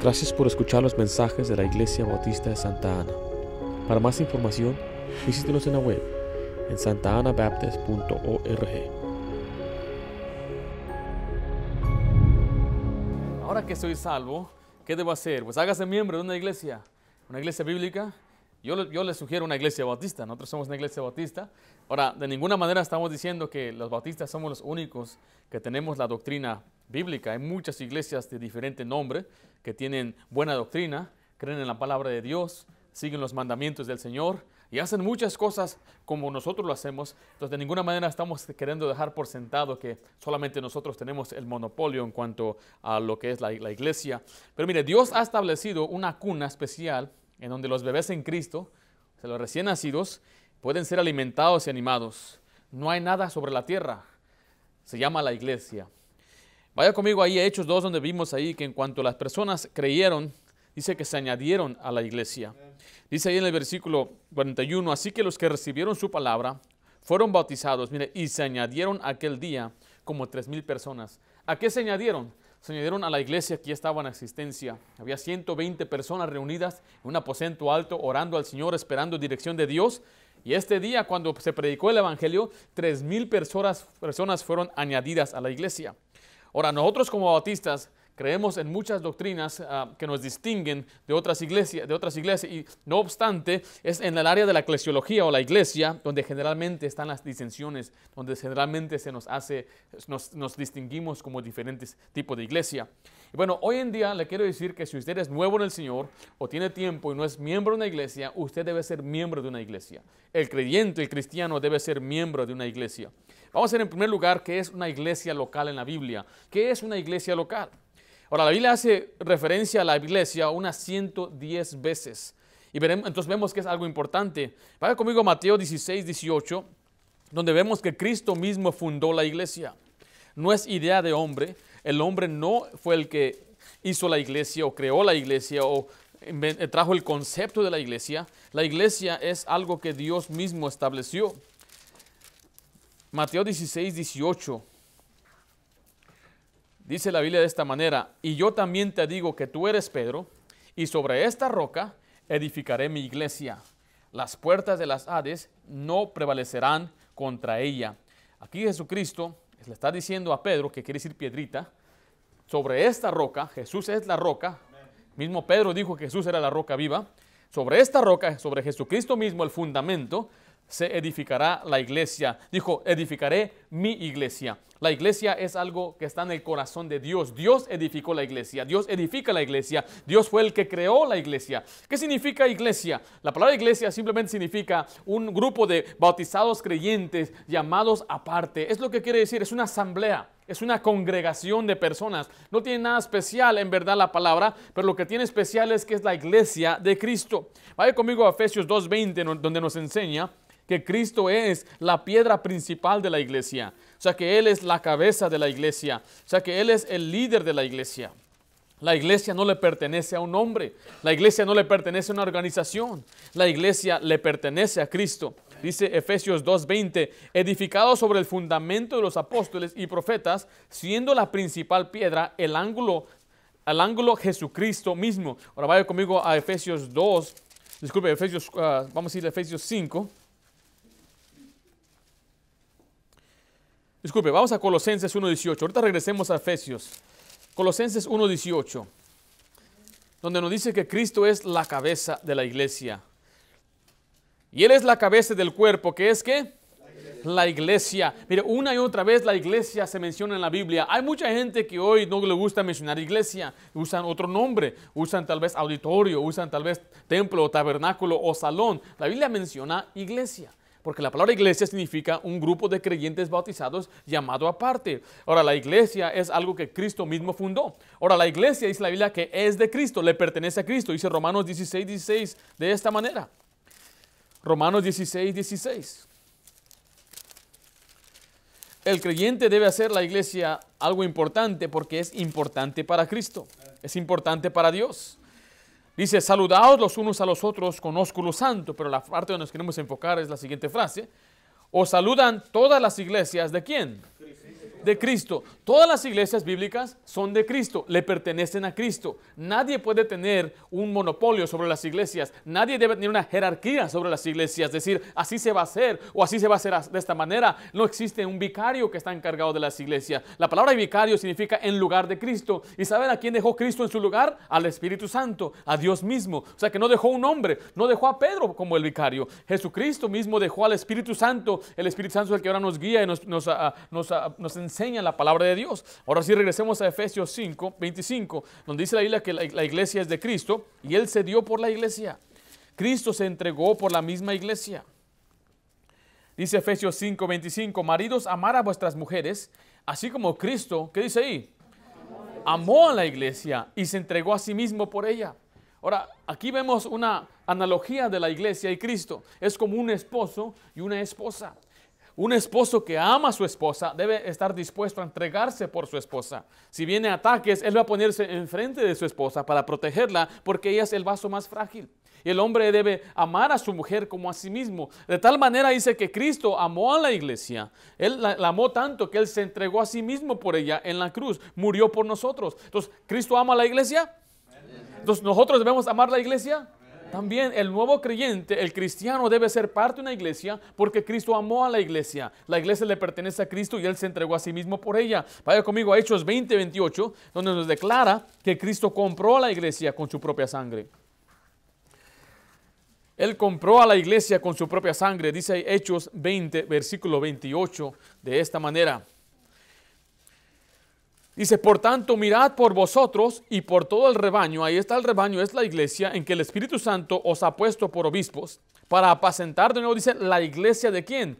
Gracias por escuchar los mensajes de la Iglesia Bautista de Santa Ana. Para más información, visítenos en la web en santaanabaptist.org. Ahora que soy salvo, ¿qué debo hacer? Pues hágase miembro de una iglesia bíblica. Yo les sugiero una iglesia bautista. Nosotros somos una iglesia bautista. Ahora, de ninguna manera estamos diciendo que los bautistas somos los únicos que tenemos la doctrina bíblica. Hay muchas iglesias de diferente nombre que tienen buena doctrina, creen en la palabra de Dios, siguen los mandamientos del Señor y hacen muchas cosas como nosotros lo hacemos. Entonces, de ninguna manera estamos queriendo dejar por sentado que solamente nosotros tenemos el monopolio en cuanto a lo que es la iglesia. Pero mire, Dios ha establecido una cuna especial en donde los bebés en Cristo, o sea, los recién nacidos, pueden ser alimentados y animados. No hay nada sobre la tierra. Se llama la iglesia. Vaya conmigo ahí a Hechos 2, donde vimos ahí que en cuanto las personas creyeron, dice que se añadieron a la iglesia. Dice ahí en el versículo 41, así que los que recibieron su palabra fueron bautizados, mire, y se añadieron aquel día como 3,000 personas. ¿A qué se añadieron? Se añadieron a la iglesia que ya estaba en existencia. Había 120 personas reunidas en un aposento alto, orando al Señor, esperando dirección de Dios. Y este día, cuando se predicó el Evangelio, 3,000 personas fueron añadidas a la iglesia. Ahora, nosotros como bautistas creemos en muchas doctrinas que nos distinguen de otras iglesias, y no obstante, es en el área de la eclesiología o la iglesia donde generalmente están las disensiones, donde generalmente nos distinguimos como diferentes tipos de iglesia. Y bueno, hoy en día le quiero decir que si usted es nuevo en el Señor o tiene tiempo y no es miembro de una iglesia, usted debe ser miembro de una iglesia. El creyente, el cristiano, debe ser miembro de una iglesia. Vamos a ver en primer lugar qué es una iglesia local en la Biblia. ¿Qué es una iglesia local? Ahora, la Biblia hace referencia a la iglesia unas 110 veces. Y entonces vemos que es algo importante. Vaya conmigo a Mateo 16, 18, donde vemos que Cristo mismo fundó la iglesia. No es idea de hombre. El hombre no fue el que hizo la iglesia o creó la iglesia o trajo el concepto de la iglesia. La iglesia es algo que Dios mismo estableció. Mateo 16, 18. Dice la Biblia de esta manera, y yo también te digo que tú eres Pedro, y sobre esta roca edificaré mi iglesia. Las puertas de las Hades no prevalecerán contra ella. Aquí Jesucristo le está diciendo a Pedro, que quiere decir piedrita, sobre esta roca, Jesús es la roca, mismo Pedro dijo que Jesús era la roca viva, sobre esta roca, sobre Jesucristo mismo, el fundamento, se edificará la iglesia. Dijo, edificaré mi iglesia. La iglesia es algo que está en el corazón de Dios. Dios edificó la iglesia. Dios edifica la iglesia. Dios fue el que creó la iglesia. ¿Qué significa iglesia? La palabra iglesia simplemente significa un grupo de bautizados creyentes llamados aparte. Es lo que quiere decir. Es una asamblea. Es una congregación de personas. No tiene nada especial en verdad la palabra, pero lo que tiene especial es que es la iglesia de Cristo. Vaya conmigo a Efesios 2:20, donde nos enseña que Cristo es la piedra principal de la iglesia. O sea que Él es la cabeza de la iglesia. O sea que Él es el líder de la iglesia. La iglesia no le pertenece a un hombre. La iglesia no le pertenece a una organización. La iglesia le pertenece a Cristo. Dice Efesios 2:20, edificado sobre el fundamento de los apóstoles y profetas, siendo la principal piedra el ángulo Jesucristo mismo. Ahora vaya conmigo a Efesios 2, vamos a ir a Efesios 5. Vamos a Colosenses 1:18. Ahorita regresemos a Efesios. Colosenses 1:18, donde nos dice que Cristo es la cabeza de la iglesia. Y Él es la cabeza del cuerpo, ¿qué es qué? La iglesia. Mire, una y otra vez la iglesia se menciona en la Biblia. Hay mucha gente que hoy no le gusta mencionar iglesia. Usan otro nombre. Usan tal vez auditorio, usan tal vez templo, tabernáculo o salón. La Biblia menciona iglesia. Porque la palabra iglesia significa un grupo de creyentes bautizados llamado aparte. Ahora, la iglesia es algo que Cristo mismo fundó. Ahora, la iglesia, dice la Biblia, que es de Cristo, le pertenece a Cristo. Dice Romanos 16:16 de esta manera. Romanos 16:16. El creyente debe hacer la iglesia algo importante porque es importante para Cristo. Es importante para Dios. Dice, saludaos los unos a los otros con ósculo santo, pero la parte donde nos queremos enfocar es la siguiente frase. Os saludan todas las iglesias, ¿de quién? De Cristo. Todas las iglesias bíblicas son de Cristo, le pertenecen a Cristo. Nadie puede tener un monopolio sobre las iglesias. Nadie debe tener una jerarquía sobre las iglesias. Decir, así se va a hacer o así se va a hacer de esta manera. No existe un vicario que está encargado de las iglesias. La palabra vicario significa en lugar de Cristo. ¿Y saben a quién dejó Cristo en su lugar? Al Espíritu Santo, a Dios mismo. O sea que no dejó un hombre, no dejó a Pedro como el vicario. Jesucristo mismo dejó al Espíritu Santo. El Espíritu Santo es el que ahora nos guía y nos enseña la palabra de Dios. Ahora sí regresemos a Efesios 5, 25, donde dice la Biblia que la iglesia es de Cristo y Él se dio por la iglesia. Cristo se entregó por la misma iglesia. Dice Efesios 5, 25, maridos, amad a vuestras mujeres, así como Cristo, ¿qué dice ahí? Amó a la iglesia y se entregó a sí mismo por ella. Ahora, aquí vemos una analogía de la iglesia y Cristo. Es como un esposo y una esposa. Un esposo que ama a su esposa debe estar dispuesto a entregarse por su esposa. Si viene ataques, él va a ponerse enfrente de su esposa para protegerla porque ella es el vaso más frágil. Y el hombre debe amar a su mujer como a sí mismo. De tal manera dice que Cristo amó a la iglesia. Él la amó tanto que Él se entregó a sí mismo por ella en la cruz. Murió por nosotros. Entonces, ¿Cristo ama a la iglesia? Entonces, ¿nosotros debemos amar la iglesia? También el nuevo creyente, el cristiano, debe ser parte de una iglesia porque Cristo amó a la iglesia. La iglesia le pertenece a Cristo y Él se entregó a sí mismo por ella. Vaya conmigo a Hechos 20, 28, donde nos declara que Cristo compró a la iglesia con su propia sangre. Él compró a la iglesia con su propia sangre. Dice Hechos 20, versículo 28, de esta manera. Dice, por tanto, mirad por vosotros y por todo el rebaño. Ahí está el rebaño, es la iglesia en que el Espíritu Santo os ha puesto por obispos para apacentar, de nuevo dice, la iglesia ¿de quién?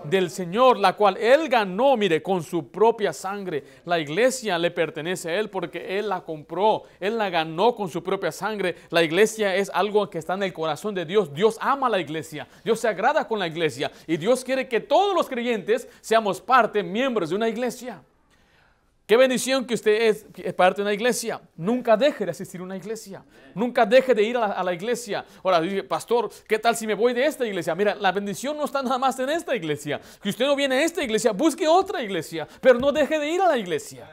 Del Señor, la cual Él ganó, mire, con su propia sangre. La iglesia le pertenece a Él porque Él la compró, Él la ganó con su propia sangre. La iglesia es algo que está en el corazón de Dios. Dios ama a la iglesia, Dios se agrada con la iglesia y Dios quiere que todos los creyentes seamos parte, miembros de una iglesia. Qué bendición que usted es parte de una iglesia. Nunca deje de asistir a una iglesia. Nunca deje de ir a la iglesia. Ahora, pastor, ¿qué tal si me voy de esta iglesia? Mira, la bendición no está nada más en esta iglesia. Si usted no viene a esta iglesia, busque otra iglesia. Pero no deje de ir a la iglesia.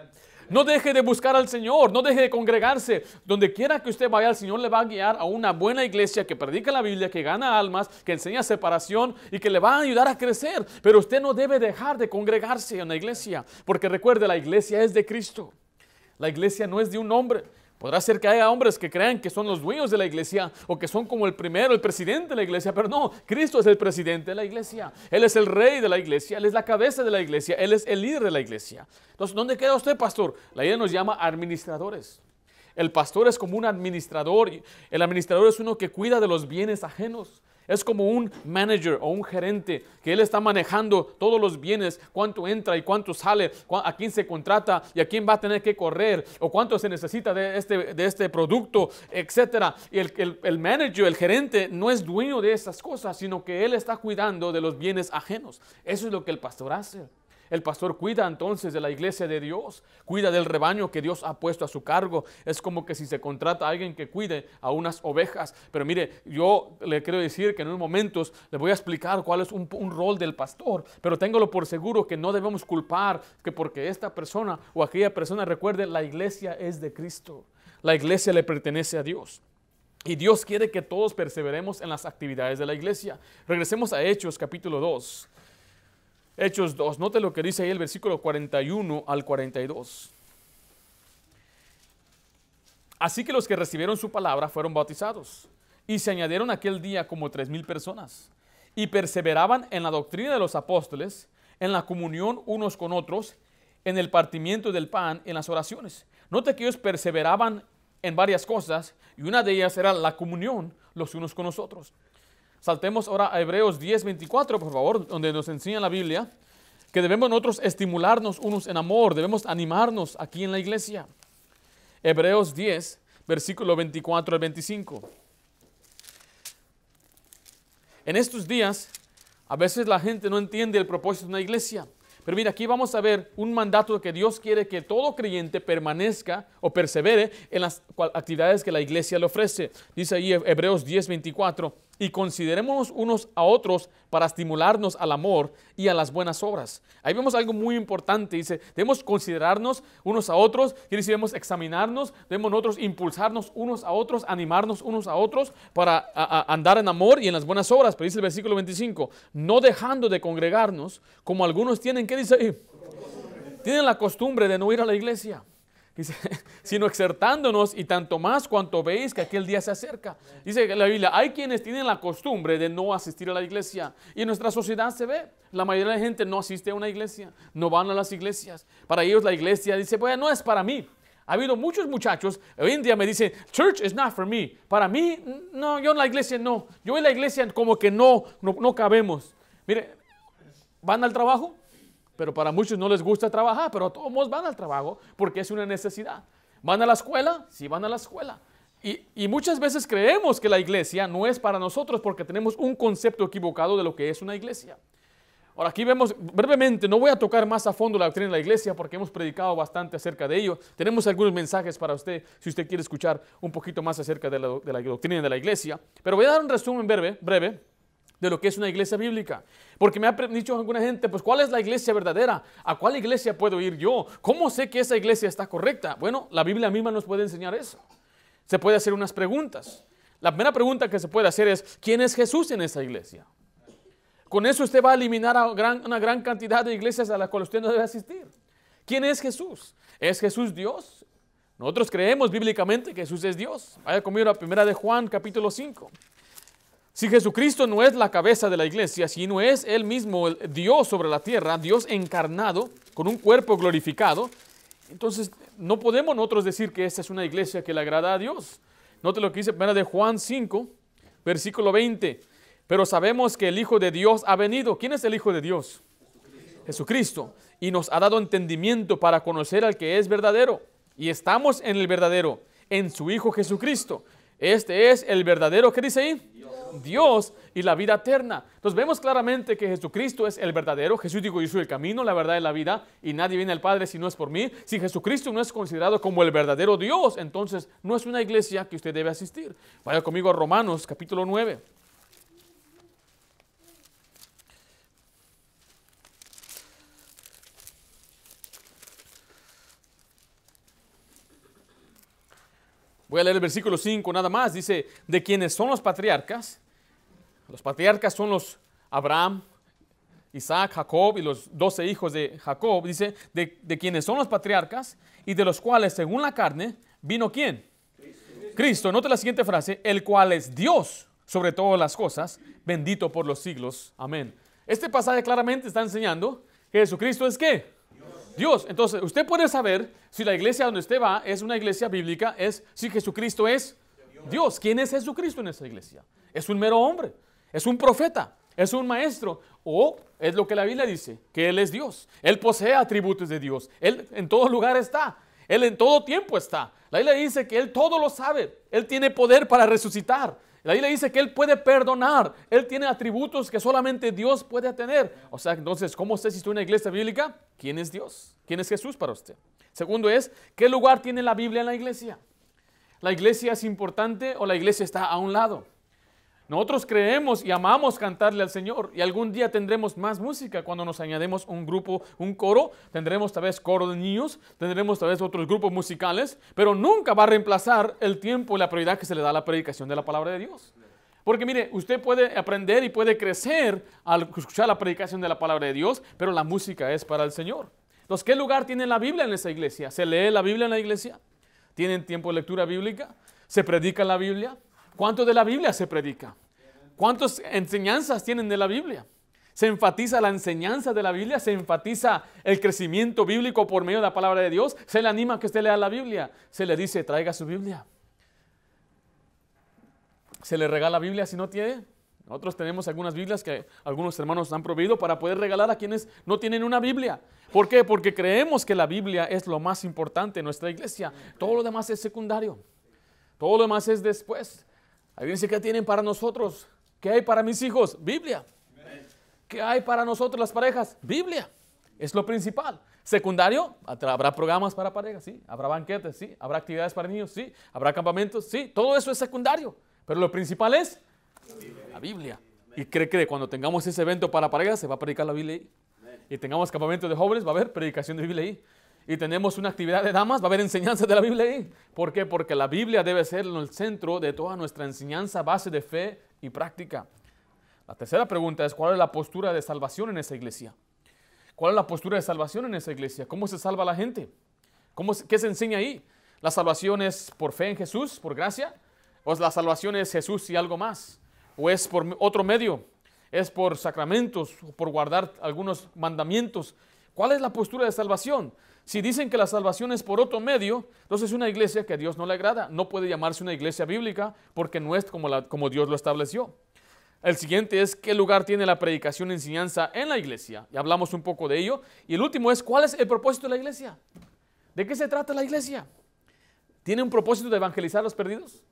No deje de buscar al Señor, no deje de congregarse. Donde quiera que usted vaya, el Señor le va a guiar a una buena iglesia que predica la Biblia, que gana almas, que enseña separación y que le va a ayudar a crecer. Pero usted no debe dejar de congregarse en la iglesia, porque recuerde, la iglesia es de Cristo. La iglesia no es de un hombre. Podrá ser que haya hombres que crean que son los dueños de la iglesia o que son como el primero, el presidente de la iglesia, pero no, Cristo es el presidente de la iglesia. Él es el rey de la iglesia, Él es la cabeza de la iglesia, Él es el líder de la iglesia. Entonces, ¿dónde queda usted, pastor? La Biblia nos llama administradores. El pastor es como un administrador. El administrador es uno que cuida de los bienes ajenos. Es como un manager o un gerente que él está manejando todos los bienes, cuánto entra y cuánto sale, a quién se contrata y a quién va a tener que correr o cuánto se necesita de este producto, etcétera. Y el manager, el gerente, no es dueño de esas cosas, sino que él está cuidando de los bienes ajenos. Eso es lo que el pastor hace. El pastor cuida entonces de la iglesia de Dios, cuida del rebaño que Dios ha puesto a su cargo. Es como que si se contrata a alguien que cuide a unas ovejas. Pero mire, yo le quiero decir que en unos momentos le voy a explicar cuál es un rol del pastor. Pero téngalo por seguro que no debemos culpar que porque esta persona o aquella persona, recuerde, la iglesia es de Cristo. La iglesia le pertenece a Dios. Y Dios quiere que todos perseveremos en las actividades de la iglesia. Regresemos a Hechos capítulo 2. Hechos 2, note lo que dice ahí el versículo 41 al 42. Así que los que recibieron su palabra fueron bautizados y se añadieron aquel día como 3,000 personas y perseveraban en la doctrina de los apóstoles, en la comunión unos con otros, en el partimiento del pan, en las oraciones. Note que ellos perseveraban en varias cosas y una de ellas era la comunión los unos con los otros. Saltemos ahora a Hebreos 10, 24, por favor, donde nos enseña la Biblia que debemos nosotros estimularnos unos en amor, debemos animarnos aquí en la iglesia. Hebreos 10, versículo 24 al 25. En estos días, a veces la gente no entiende el propósito de una iglesia. Pero mira, aquí vamos a ver un mandato que Dios quiere que todo creyente permanezca o persevere en las actividades que la iglesia le ofrece. Dice ahí Hebreos 10, 24. y considerémonos unos a otros para estimularnos al amor y a las buenas obras. Ahí vemos algo muy importante. Dice, debemos considerarnos unos a otros, quiere decir, debemos examinarnos, debemos nosotros impulsarnos unos a otros, animarnos unos a otros para andar en amor y en las buenas obras. Pero dice el versículo 25, no dejando de congregarnos, como algunos tienen, ¿qué dice ahí? Tienen la costumbre de no ir a la iglesia. Dice, sino exhortándonos y tanto más cuanto veis que aquel día se acerca. Dice la Biblia, hay quienes tienen la costumbre de no asistir a la iglesia. Y en nuestra sociedad se ve, la mayoría de la gente no asiste a una iglesia, no van a las iglesias. Para ellos la iglesia dice, bueno, no es para mí. Ha habido muchos muchachos, hoy en día me dicen, church is not for me. Para mí, no, yo en la iglesia no. Yo en la iglesia como que no cabemos. Mire, ¿van al trabajo? Pero para muchos no les gusta trabajar, pero todos van al trabajo porque es una necesidad. ¿Van a la escuela? Sí, van a la escuela. Y muchas veces creemos que la iglesia no es para nosotros porque tenemos un concepto equivocado de lo que es una iglesia. Ahora aquí vemos brevemente, no voy a tocar más a fondo la doctrina de la iglesia porque hemos predicado bastante acerca de ello. Tenemos algunos mensajes para usted si usted quiere escuchar un poquito más acerca de la doctrina de la iglesia. Pero voy a dar un resumen breve de lo que es una iglesia bíblica. Porque me ha dicho alguna gente, pues ¿cuál es la iglesia verdadera? ¿A cuál iglesia puedo ir yo? ¿Cómo sé que esa iglesia está correcta? Bueno, la Biblia misma nos puede enseñar eso. Se puede hacer unas preguntas. La primera pregunta que se puede hacer es, ¿quién es Jesús en esa iglesia? Con eso usted va a eliminar a una gran cantidad de iglesias a las cuales usted no debe asistir. ¿Quién es Jesús? ¿Es Jesús Dios? Nosotros creemos bíblicamente que Jesús es Dios. Vaya conmigo a 1 de Juan, capítulo 5. Si Jesucristo no es la cabeza de la iglesia, si no es Él mismo el Dios sobre la tierra, Dios encarnado, con un cuerpo glorificado, entonces no podemos nosotros decir que esta es una iglesia que le agrada a Dios. Note lo que dice 1 de Juan 5, versículo 20. Pero sabemos que el Hijo de Dios ha venido. ¿Quién es el Hijo de Dios? Jesucristo. Y nos ha dado entendimiento para conocer al que es verdadero. Y estamos en el verdadero, en su Hijo Jesucristo. Este es el verdadero, ¿qué dice ahí? Dios y la vida eterna. Entonces vemos claramente que Jesucristo es el verdadero. Jesús dijo, yo soy el camino, la verdad y la vida, y nadie viene al Padre si no es por mí. Si Jesucristo no es considerado como el verdadero Dios, entonces no es una iglesia que usted debe asistir. Vaya conmigo a Romanos capítulo 9. Voy a leer el versículo 5 nada más. Dice, de quienes son los patriarcas. Los patriarcas son los Abraham, Isaac, Jacob y los 12 hijos de Jacob. Dice, de quienes son los patriarcas y de los cuales según la carne vino ¿quién? Cristo. Note la siguiente frase, el cual es Dios sobre todas las cosas, bendito por los siglos. Amén. Este pasaje claramente está enseñando que Jesucristo es ¿qué? Dios. Entonces, usted puede saber si la iglesia donde usted va es una iglesia bíblica, es si Jesucristo es Dios. ¿Quién es Jesucristo en esa iglesia? ¿Es un mero hombre? ¿Es un profeta? ¿Es un maestro? ¿O es lo que la Biblia dice? Que Él es Dios. Él posee atributos de Dios. Él en todo lugar está. Él en todo tiempo está. La Biblia dice que Él todo lo sabe. Él tiene poder para resucitar. La Biblia dice que Él puede perdonar. Él tiene atributos que solamente Dios puede tener. O sea, entonces, ¿cómo usted existe una iglesia bíblica? ¿Quién es Dios? ¿Quién es Jesús para usted? Segundo es, ¿qué lugar tiene la Biblia en la iglesia? ¿La iglesia es importante o la iglesia está a un lado? Nosotros creemos y amamos cantarle al Señor y algún día tendremos más música cuando nos añadimos un grupo, un coro, tendremos tal vez coro de niños, tendremos tal vez otros grupos musicales, pero nunca va a reemplazar el tiempo y la prioridad que se le da a la predicación de la palabra de Dios. Porque mire, usted puede aprender y puede crecer al escuchar la predicación de la palabra de Dios, pero la música es para el Señor. Entonces, ¿qué lugar tiene la Biblia en esa iglesia? ¿Se lee la Biblia en la iglesia? ¿Tienen tiempo de lectura bíblica? ¿Se predica la Biblia? ¿Cuánto de la Biblia se predica? ¿Cuántas enseñanzas tienen de la Biblia? ¿Se enfatiza la enseñanza de la Biblia? ¿Se enfatiza el crecimiento bíblico por medio de la palabra de Dios? ¿Se le anima a que usted lea la Biblia? ¿Se le dice, traiga su Biblia? ¿Se le regala Biblia si no tiene? Nosotros tenemos algunas Biblias que algunos hermanos han proveído para poder regalar a quienes no tienen una Biblia. ¿Por qué? Porque creemos que la Biblia es lo más importante en nuestra iglesia. Todo lo demás es secundario. Todo lo demás es después. Ahí dice, ¿qué tienen para nosotros? ¿Qué hay para mis hijos? Biblia. ¿Qué hay para nosotros las parejas? Biblia. Es lo principal. Secundario, habrá programas para parejas, sí. Habrá banquetes, sí. Habrá actividades para niños, sí. Habrá campamentos, sí. Todo eso es secundario. Pero lo principal es La Biblia. Y cree que cuando tengamos ese evento para parejas, se va a predicar la Biblia ahí. Y tengamos campamento de jóvenes, va a haber predicación de Biblia ahí. Y tenemos una actividad de damas, va a haber enseñanza de la Biblia ahí. ¿Por qué? Porque la Biblia debe ser el centro de toda nuestra enseñanza, base de fe y práctica. La tercera pregunta es, ¿cuál es la postura de salvación en esa iglesia? ¿Cuál es la postura de salvación en esa iglesia? ¿Cómo se salva la gente? ¿Qué se enseña ahí? ¿La salvación es por fe en Jesús, por gracia? ¿O la salvación es Jesús y algo más? ¿O es por otro medio? ¿Es por sacramentos? ¿O por guardar algunos mandamientos? ¿Cuál es la postura de salvación? Si dicen que la salvación es por otro medio, entonces es una iglesia que a Dios no le agrada. No puede llamarse una iglesia bíblica porque no es como Dios lo estableció. El siguiente es qué lugar tiene la predicación y enseñanza en la iglesia. Ya hablamos un poco de ello. Y el último es cuál es el propósito de la iglesia. ¿De qué se trata la iglesia? ¿Tiene un propósito de evangelizar a los perdidos?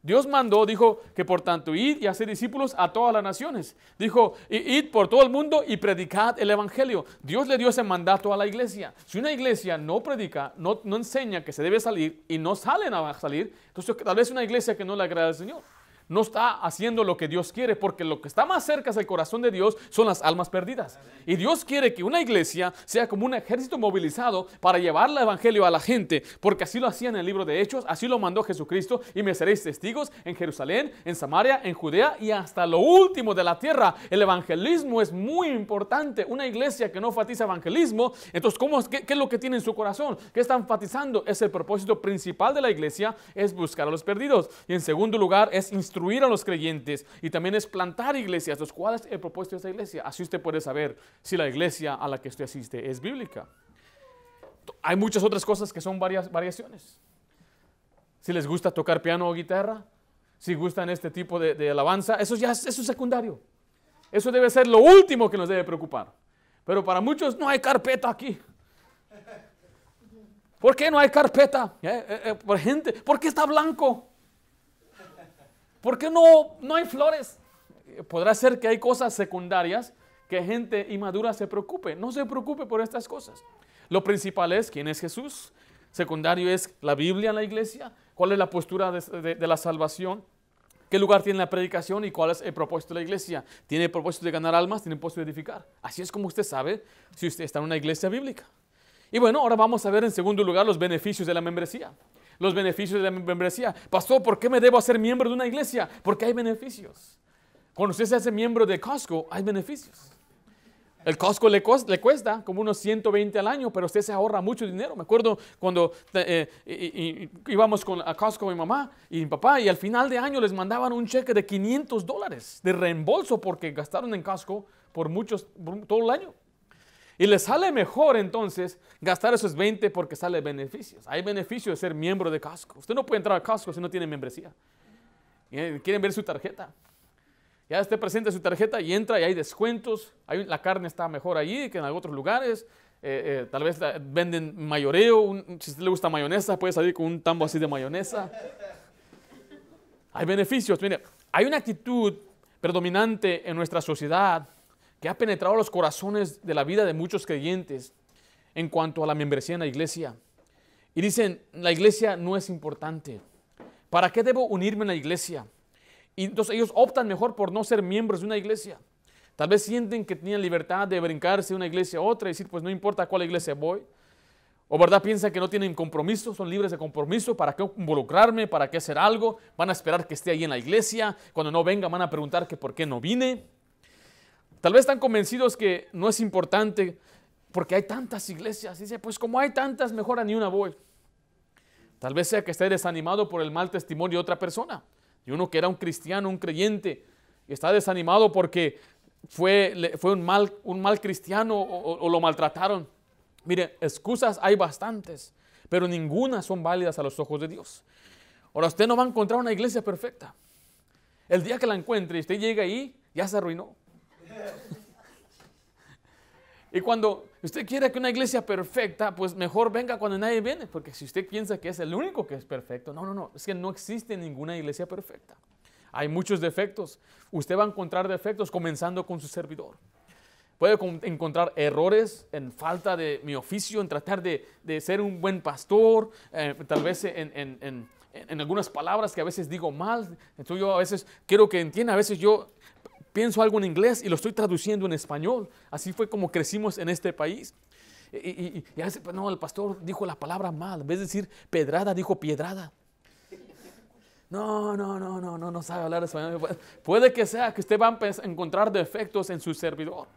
Dios mandó, dijo que por tanto id y hacer discípulos a todas las naciones. Dijo, id por todo el mundo y predicad el evangelio. Dios le dio ese mandato a la iglesia. Si una iglesia no predica, no enseña que se debe salir y no salen a salir, entonces tal vez es una iglesia que no le agrada al Señor. No está haciendo lo que Dios quiere, porque lo que está más cerca del corazón de Dios son las almas perdidas. Y Dios quiere que una iglesia sea como un ejército movilizado para llevar el evangelio a la gente, porque así lo hacía en el libro de Hechos, así lo mandó Jesucristo, y me seréis testigos en Jerusalén, en Samaria, en Judea y hasta lo último de la tierra. El evangelismo es muy importante. Una iglesia que no enfatiza evangelismo, entonces ¿qué es lo que tiene en su corazón? ¿Qué está enfatizando? Es el propósito principal de la iglesia, es buscar a los perdidos. Y en segundo lugar es instruir a los creyentes y también es plantar iglesias. Entonces, ¿cuál es el propósito de esta iglesia? Así usted puede saber si la iglesia a la que usted asiste es bíblica. Hay muchas otras cosas que son variaciones. Si les gusta tocar piano o guitarra, si gustan este tipo de alabanza, eso es secundario. Eso debe ser lo último que nos debe preocupar. Pero para muchos no hay carpeta aquí. ¿Por qué no hay carpeta? ¿Por qué está blanco? ¿Por qué no hay flores? Podrá ser que hay cosas secundarias que gente inmadura se preocupe. No se preocupe por estas cosas. Lo principal es quién es Jesús. Secundario es la Biblia en la iglesia. ¿Cuál es la postura de la salvación? ¿Qué lugar tiene la predicación y cuál es el propósito de la iglesia? ¿Tiene el propósito de ganar almas? ¿Tiene el propósito de edificar? Así es como usted sabe si usted está en una iglesia bíblica. Y bueno, ahora vamos a ver en segundo lugar los beneficios de la membresía. Los beneficios de la membresía. Pastor, ¿por qué me debo hacer miembro de una iglesia? Porque hay beneficios. Cuando usted se hace miembro de Costco, hay beneficios. El Costco le cuesta como unos 120 al año, pero usted se ahorra mucho dinero. Me acuerdo cuando íbamos a Costco mi mamá y mi papá, y al final de año les mandaban un cheque de $500 de reembolso porque gastaron en Costco por todo el año. Y les sale mejor entonces gastar esos 20 porque sale beneficios. Hay beneficios de ser miembro de Costco. Usted no puede entrar a Costco si no tiene membresía. Quieren ver su tarjeta. Ya usted presenta su tarjeta y entra y hay descuentos. La carne está mejor allí que en otros lugares. Tal vez venden mayoreo. Si a usted le gusta mayonesa, puede salir con un tambo así de mayonesa. Hay beneficios. Mire, hay una actitud predominante en nuestra sociedad que ha penetrado los corazones de la vida de muchos creyentes en cuanto a la membresía en la iglesia. Y dicen, la iglesia no es importante. ¿Para qué debo unirme en la iglesia? Y entonces ellos optan mejor por no ser miembros de una iglesia. Tal vez sienten que tienen libertad de brincarse de una iglesia a otra y decir, pues no importa a cuál iglesia voy. O verdad piensan que no tienen compromiso, son libres de compromiso. ¿Para qué involucrarme? ¿Para qué hacer algo? Van a esperar que esté ahí en la iglesia. Cuando no venga van a preguntar que por qué no vine. Tal vez están convencidos que no es importante porque hay tantas iglesias. Dice, pues como hay tantas, mejor a ni una voy. Tal vez sea que esté desanimado por el mal testimonio de otra persona. De uno que era un cristiano, un creyente, y está desanimado porque fue un mal cristiano o lo maltrataron. Mire, excusas hay bastantes, pero ninguna son válidas a los ojos de Dios. Ahora, usted no va a encontrar una iglesia perfecta. El día que la encuentre y usted llega ahí, ya se arruinó. Y cuando usted quiere que una iglesia perfecta, pues mejor venga cuando nadie viene, porque si usted piensa que es el único que es perfecto, no, es que no existe ninguna iglesia perfecta. Hay muchos defectos. Usted va a encontrar defectos comenzando con su servidor. Puede encontrar errores en falta de mi oficio, en tratar de ser un buen pastor, tal vez en en algunas palabras que a veces digo mal. Entonces yo a veces quiero que entienda, a veces yo pienso algo en inglés y lo estoy traduciendo en español. Así fue como crecimos en este país. Y a veces, pues no, el pastor dijo la palabra mal. En vez de decir pedrada, dijo piedrada. No sabe hablar español. Puede que sea que usted va a encontrar defectos en su servidor.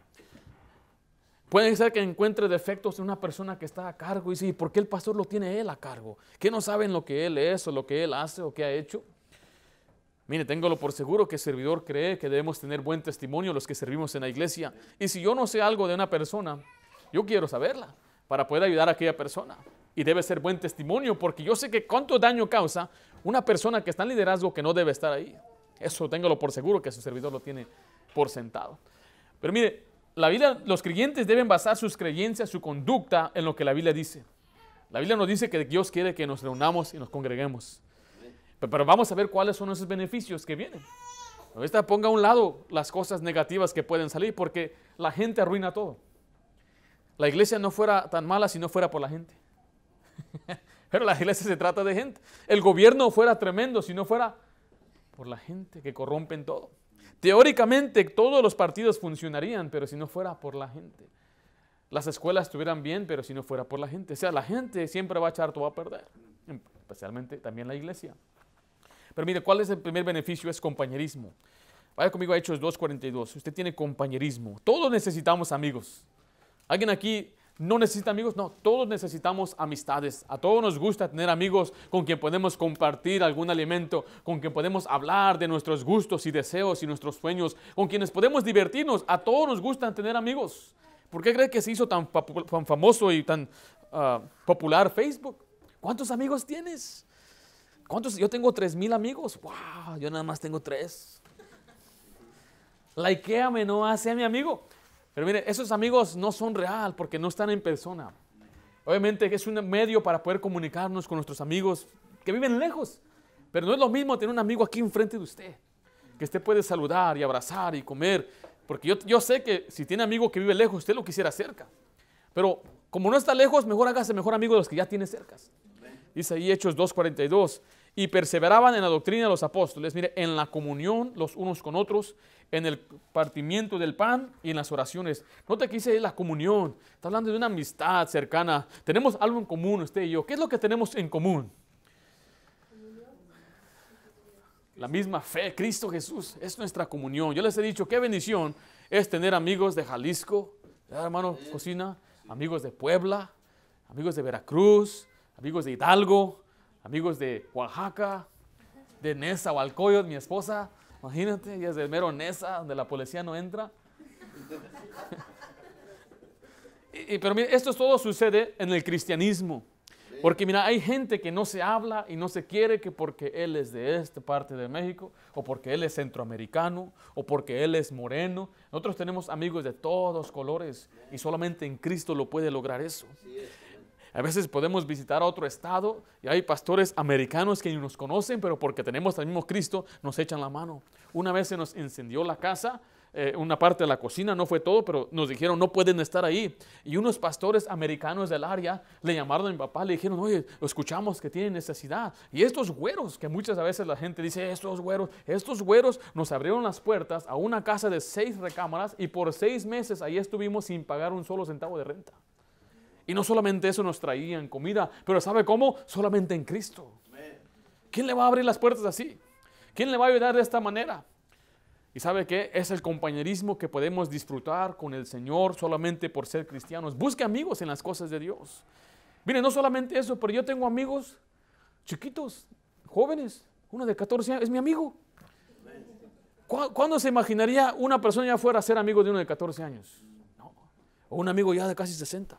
Puede ser que encuentre defectos en una persona que está a cargo y dice, ¿por qué el pastor lo tiene él a cargo? ¿Qué no saben lo que él es o lo que él hace o qué ha hecho? Mire, téngalo por seguro que el servidor cree que debemos tener buen testimonio los que servimos en la iglesia. Y si yo no sé algo de una persona, yo quiero saberla para poder ayudar a aquella persona. Y debe ser buen testimonio porque yo sé que cuánto daño causa una persona que está en liderazgo que no debe estar ahí. Eso téngalo por seguro que su servidor lo tiene por sentado. Pero mire, la Biblia, los creyentes deben basar sus creencias, su conducta en lo que la Biblia dice. La Biblia nos dice que Dios quiere que nos reunamos y nos congreguemos. Pero vamos a ver cuáles son esos beneficios que vienen. Ahorita ponga a un lado las cosas negativas que pueden salir porque la gente arruina todo. La iglesia no fuera tan mala si no fuera por la gente. Pero la iglesia se trata de gente. El gobierno fuera tremendo si no fuera por la gente que corrompen todo. Teóricamente todos los partidos funcionarían, pero si no fuera por la gente. Las escuelas estuvieran bien, pero si no fuera por la gente. O sea, la gente siempre va a echar todo a perder. Especialmente también la iglesia. Pero mire, ¿cuál es el primer beneficio? Es compañerismo. Vaya conmigo a Hechos 2:42. Usted tiene compañerismo. Todos necesitamos amigos. ¿Alguien aquí no necesita amigos? No, todos necesitamos amistades. A todos nos gusta tener amigos con quien podemos compartir algún alimento, con quien podemos hablar de nuestros gustos y deseos y nuestros sueños, con quienes podemos divertirnos. A todos nos gusta tener amigos. ¿Por qué cree que se hizo tan famoso y tan popular Facebook? ¿Cuántos amigos tienes? ¿Cuántos? Yo tengo 3,000 amigos. ¡Wow! Yo nada más tengo 3. Likeame, no hace a mi amigo. Pero mire, esos amigos no son real porque no están en persona. Obviamente es un medio para poder comunicarnos con nuestros amigos que viven lejos. Pero no es lo mismo tener un amigo aquí enfrente de usted, que usted puede saludar y abrazar y comer. Porque yo sé que si tiene amigo que vive lejos, usted lo quisiera cerca. Pero como no está lejos, mejor hágase mejor amigo de los que ya tiene cerca. Dice ahí Hechos 2:42. Y perseveraban en la doctrina de los apóstoles, mire, en la comunión los unos con otros, en el partimiento del pan y en las oraciones. Nota que dice la comunión. Está hablando de una amistad cercana. Tenemos algo en común usted y yo. ¿Qué es lo que tenemos en común? La misma fe, Cristo Jesús, es nuestra comunión. Yo les he dicho, qué bendición es tener amigos de Jalisco, hermano Cocina, amigos de Puebla, amigos de Veracruz, amigos de Hidalgo, amigos de Oaxaca, de Nezahualcóyotl, mi esposa, imagínate, ella es del mero Neza, donde la policía no entra. Pero mira, esto todo sucede en el cristianismo. Porque mira, hay gente que no se habla y no se quiere que porque él es de esta parte de México, o porque él es centroamericano, o porque él es moreno. Nosotros tenemos amigos de todos colores y solamente en Cristo lo puede lograr eso. A veces podemos visitar a otro estado y hay pastores americanos que ni nos conocen, pero porque tenemos al mismo Cristo nos echan la mano. Una vez se nos encendió la casa, una parte de la cocina, no fue todo, pero nos dijeron no pueden estar ahí. Y unos pastores americanos del área le llamaron a mi papá, le dijeron, oye, escuchamos que tienen necesidad. Y estos güeros, que muchas veces la gente dice, estos güeros nos abrieron las puertas a una casa de 6 recámaras y por 6 meses ahí estuvimos sin pagar un solo centavo de renta. Y no solamente eso, nos traían comida, pero ¿sabe cómo? Solamente en Cristo. ¿Quién le va a abrir las puertas así? ¿Quién le va a ayudar de esta manera? ¿Y sabe qué? Es el compañerismo que podemos disfrutar con el Señor solamente por ser cristianos. Busque amigos en las cosas de Dios. Mire, no solamente eso, pero yo tengo amigos chiquitos, jóvenes. Uno de 14 años es mi amigo. ¿Cuándo se imaginaría una persona ya fuera a ser amigo de uno de 14 años? No. O un amigo ya de casi 60.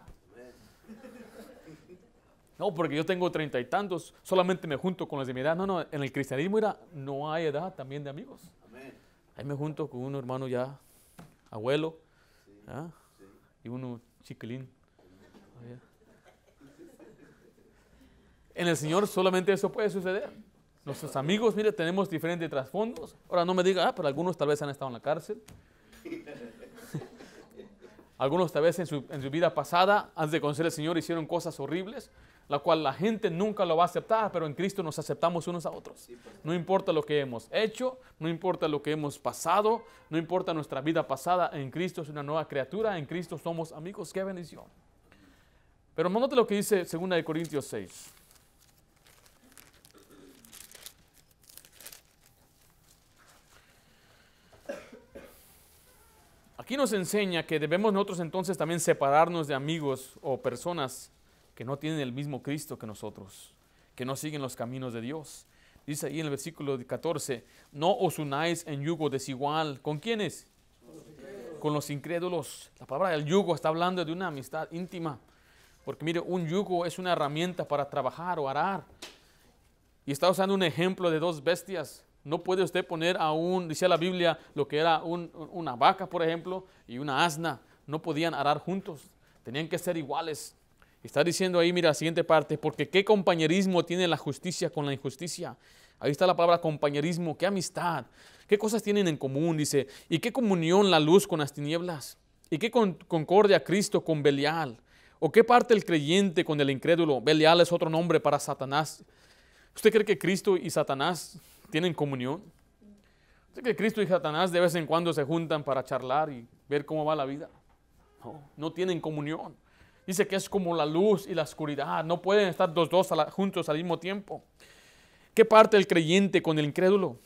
No, porque yo tengo 30 y tantos, solamente me junto con los de mi edad. No, en el cristianismo no hay edad también de amigos. Ahí me junto con un hermano ya, abuelo, ¿ah? Y uno chiquilín. En el Señor solamente eso puede suceder. Nuestros amigos, mire, tenemos diferentes trasfondos. Ahora no me diga, pero algunos tal vez han estado en la cárcel. Algunos tal vez en su vida pasada, antes de conocer al Señor, hicieron cosas horribles. la cual la gente nunca lo va a aceptar, pero en Cristo nos aceptamos unos a otros. No importa lo que hemos hecho, no importa lo que hemos pasado, no importa nuestra vida pasada, en Cristo es una nueva criatura, en Cristo somos amigos. ¡Qué bendición! Pero note lo que dice 2 Corintios 6. Aquí nos enseña que debemos nosotros entonces también separarnos de amigos o personas que no tienen el mismo Cristo que nosotros, que no siguen los caminos de Dios. Dice ahí en el versículo 14, no os unáis en yugo desigual. ¿Con quiénes? Con los incrédulos. La palabra del yugo está hablando de una amistad íntima. Porque mire, un yugo es una herramienta para trabajar o arar. Y está usando un ejemplo de dos bestias. No puede usted poner a decía la Biblia, lo que era una vaca, por ejemplo, y una asna. No podían arar juntos. Tenían que ser iguales. Está diciendo ahí, mira, la siguiente parte, porque qué compañerismo tiene la justicia con la injusticia. Ahí está la palabra compañerismo, qué amistad, qué cosas tienen en común, dice, y qué comunión la luz con las tinieblas, y qué concordia Cristo con Belial, o qué parte el creyente con el incrédulo. Belial es otro nombre para Satanás. ¿Usted cree que Cristo y Satanás tienen comunión? ¿Usted cree que Cristo y Satanás de vez en cuando se juntan para charlar y ver cómo va la vida? No, no tienen comunión. Dice que es como la luz y la oscuridad. No pueden estar los dos juntos al mismo tiempo. ¿Qué parte el creyente con el incrédulo?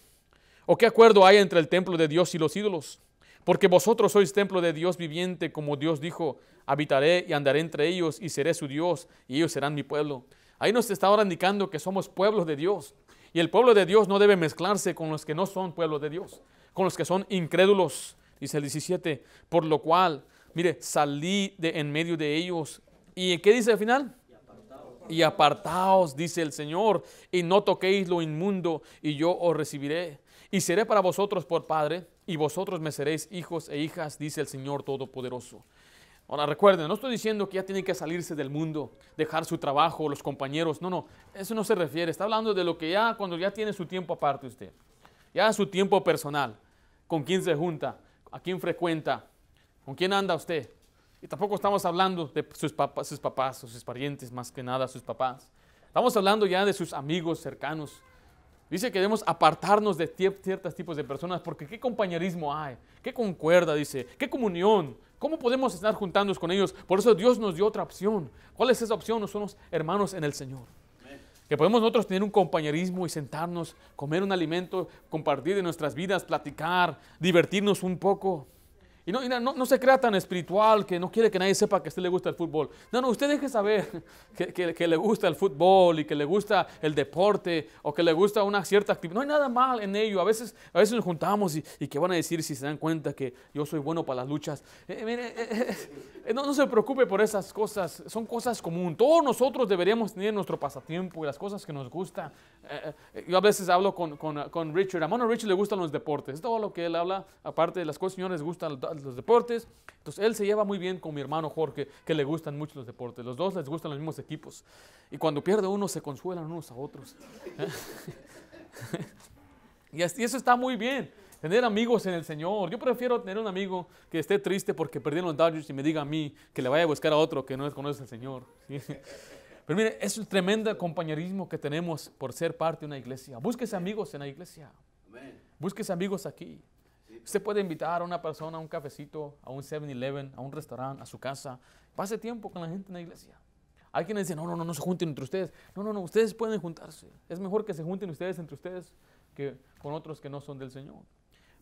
¿O qué acuerdo hay entre el templo de Dios y los ídolos? Porque vosotros sois templo de Dios viviente, como Dios dijo, habitaré y andaré entre ellos y seré su Dios y ellos serán mi pueblo. Ahí nos está ahora indicando que somos pueblos de Dios. Y el pueblo de Dios no debe mezclarse con los que no son pueblos de Dios, con los que son incrédulos. Dice el 17, por lo cual, mire, salí de en medio de ellos. ¿Y qué dice al final? Y apartaos, dice el Señor, y no toquéis lo inmundo, y yo os recibiré. Y seré para vosotros por Padre, y vosotros me seréis hijos e hijas, dice el Señor Todopoderoso. Ahora recuerden, no estoy diciendo que ya tienen que salirse del mundo, dejar su trabajo, los compañeros. No, eso no se refiere. Está hablando de lo que ya, cuando ya tiene su tiempo aparte usted. Ya su tiempo personal. ¿Con quién se junta? ¿A quién frecuenta? ¿Con quién anda usted? Y tampoco estamos hablando de sus papás, sus parientes, más que nada sus papás. Estamos hablando ya de sus amigos cercanos. Dice que debemos apartarnos de ciertos tipos de personas porque qué compañerismo hay, qué concuerda, dice, qué comunión. ¿Cómo podemos estar juntándonos con ellos? Por eso Dios nos dio otra opción. ¿Cuál es esa opción? Nos somos hermanos en el Señor. Que podemos nosotros tener un compañerismo y sentarnos, comer un alimento, compartir de nuestras vidas, platicar, divertirnos un poco. Y no se crea tan espiritual que no quiere que nadie sepa que a usted le gusta el fútbol. No, usted deje saber que le gusta el fútbol y que le gusta el deporte o que le gusta una cierta actividad. No hay nada mal en ello. A veces nos juntamos y ¿qué van a decir si se dan cuenta que yo soy bueno para las luchas? No se preocupe por esas cosas. Son cosas comunes. Todos nosotros deberíamos tener nuestro pasatiempo y las cosas que nos gustan. Yo a veces hablo con Richard. A mano Richard le gustan los deportes. Es todo lo que él habla. Aparte de las cosas, señores, les gustan los deportes. Entonces él se lleva muy bien con mi hermano Jorge, que le gustan mucho los deportes. Los dos les gustan los mismos equipos. Y cuando pierde uno, se consuelan unos a otros. Y eso está muy bien. Tener amigos en el Señor. Yo prefiero tener un amigo que esté triste porque perdieron los Dodgers y me diga a mí que le vaya a buscar a otro que no conoce al Señor. ¿Sí? Pero mire, es un tremendo compañerismo que tenemos por ser parte de una iglesia. Búsquese amigos en la iglesia. Búsquese amigos aquí. Usted puede invitar a una persona a un cafecito, a un 7-Eleven, a un restaurante, a su casa. Pase tiempo con la gente en la iglesia. Hay quienes dicen, no se junten entre ustedes. No, ustedes pueden juntarse. Es mejor que se junten ustedes entre ustedes que con otros que no son del Señor.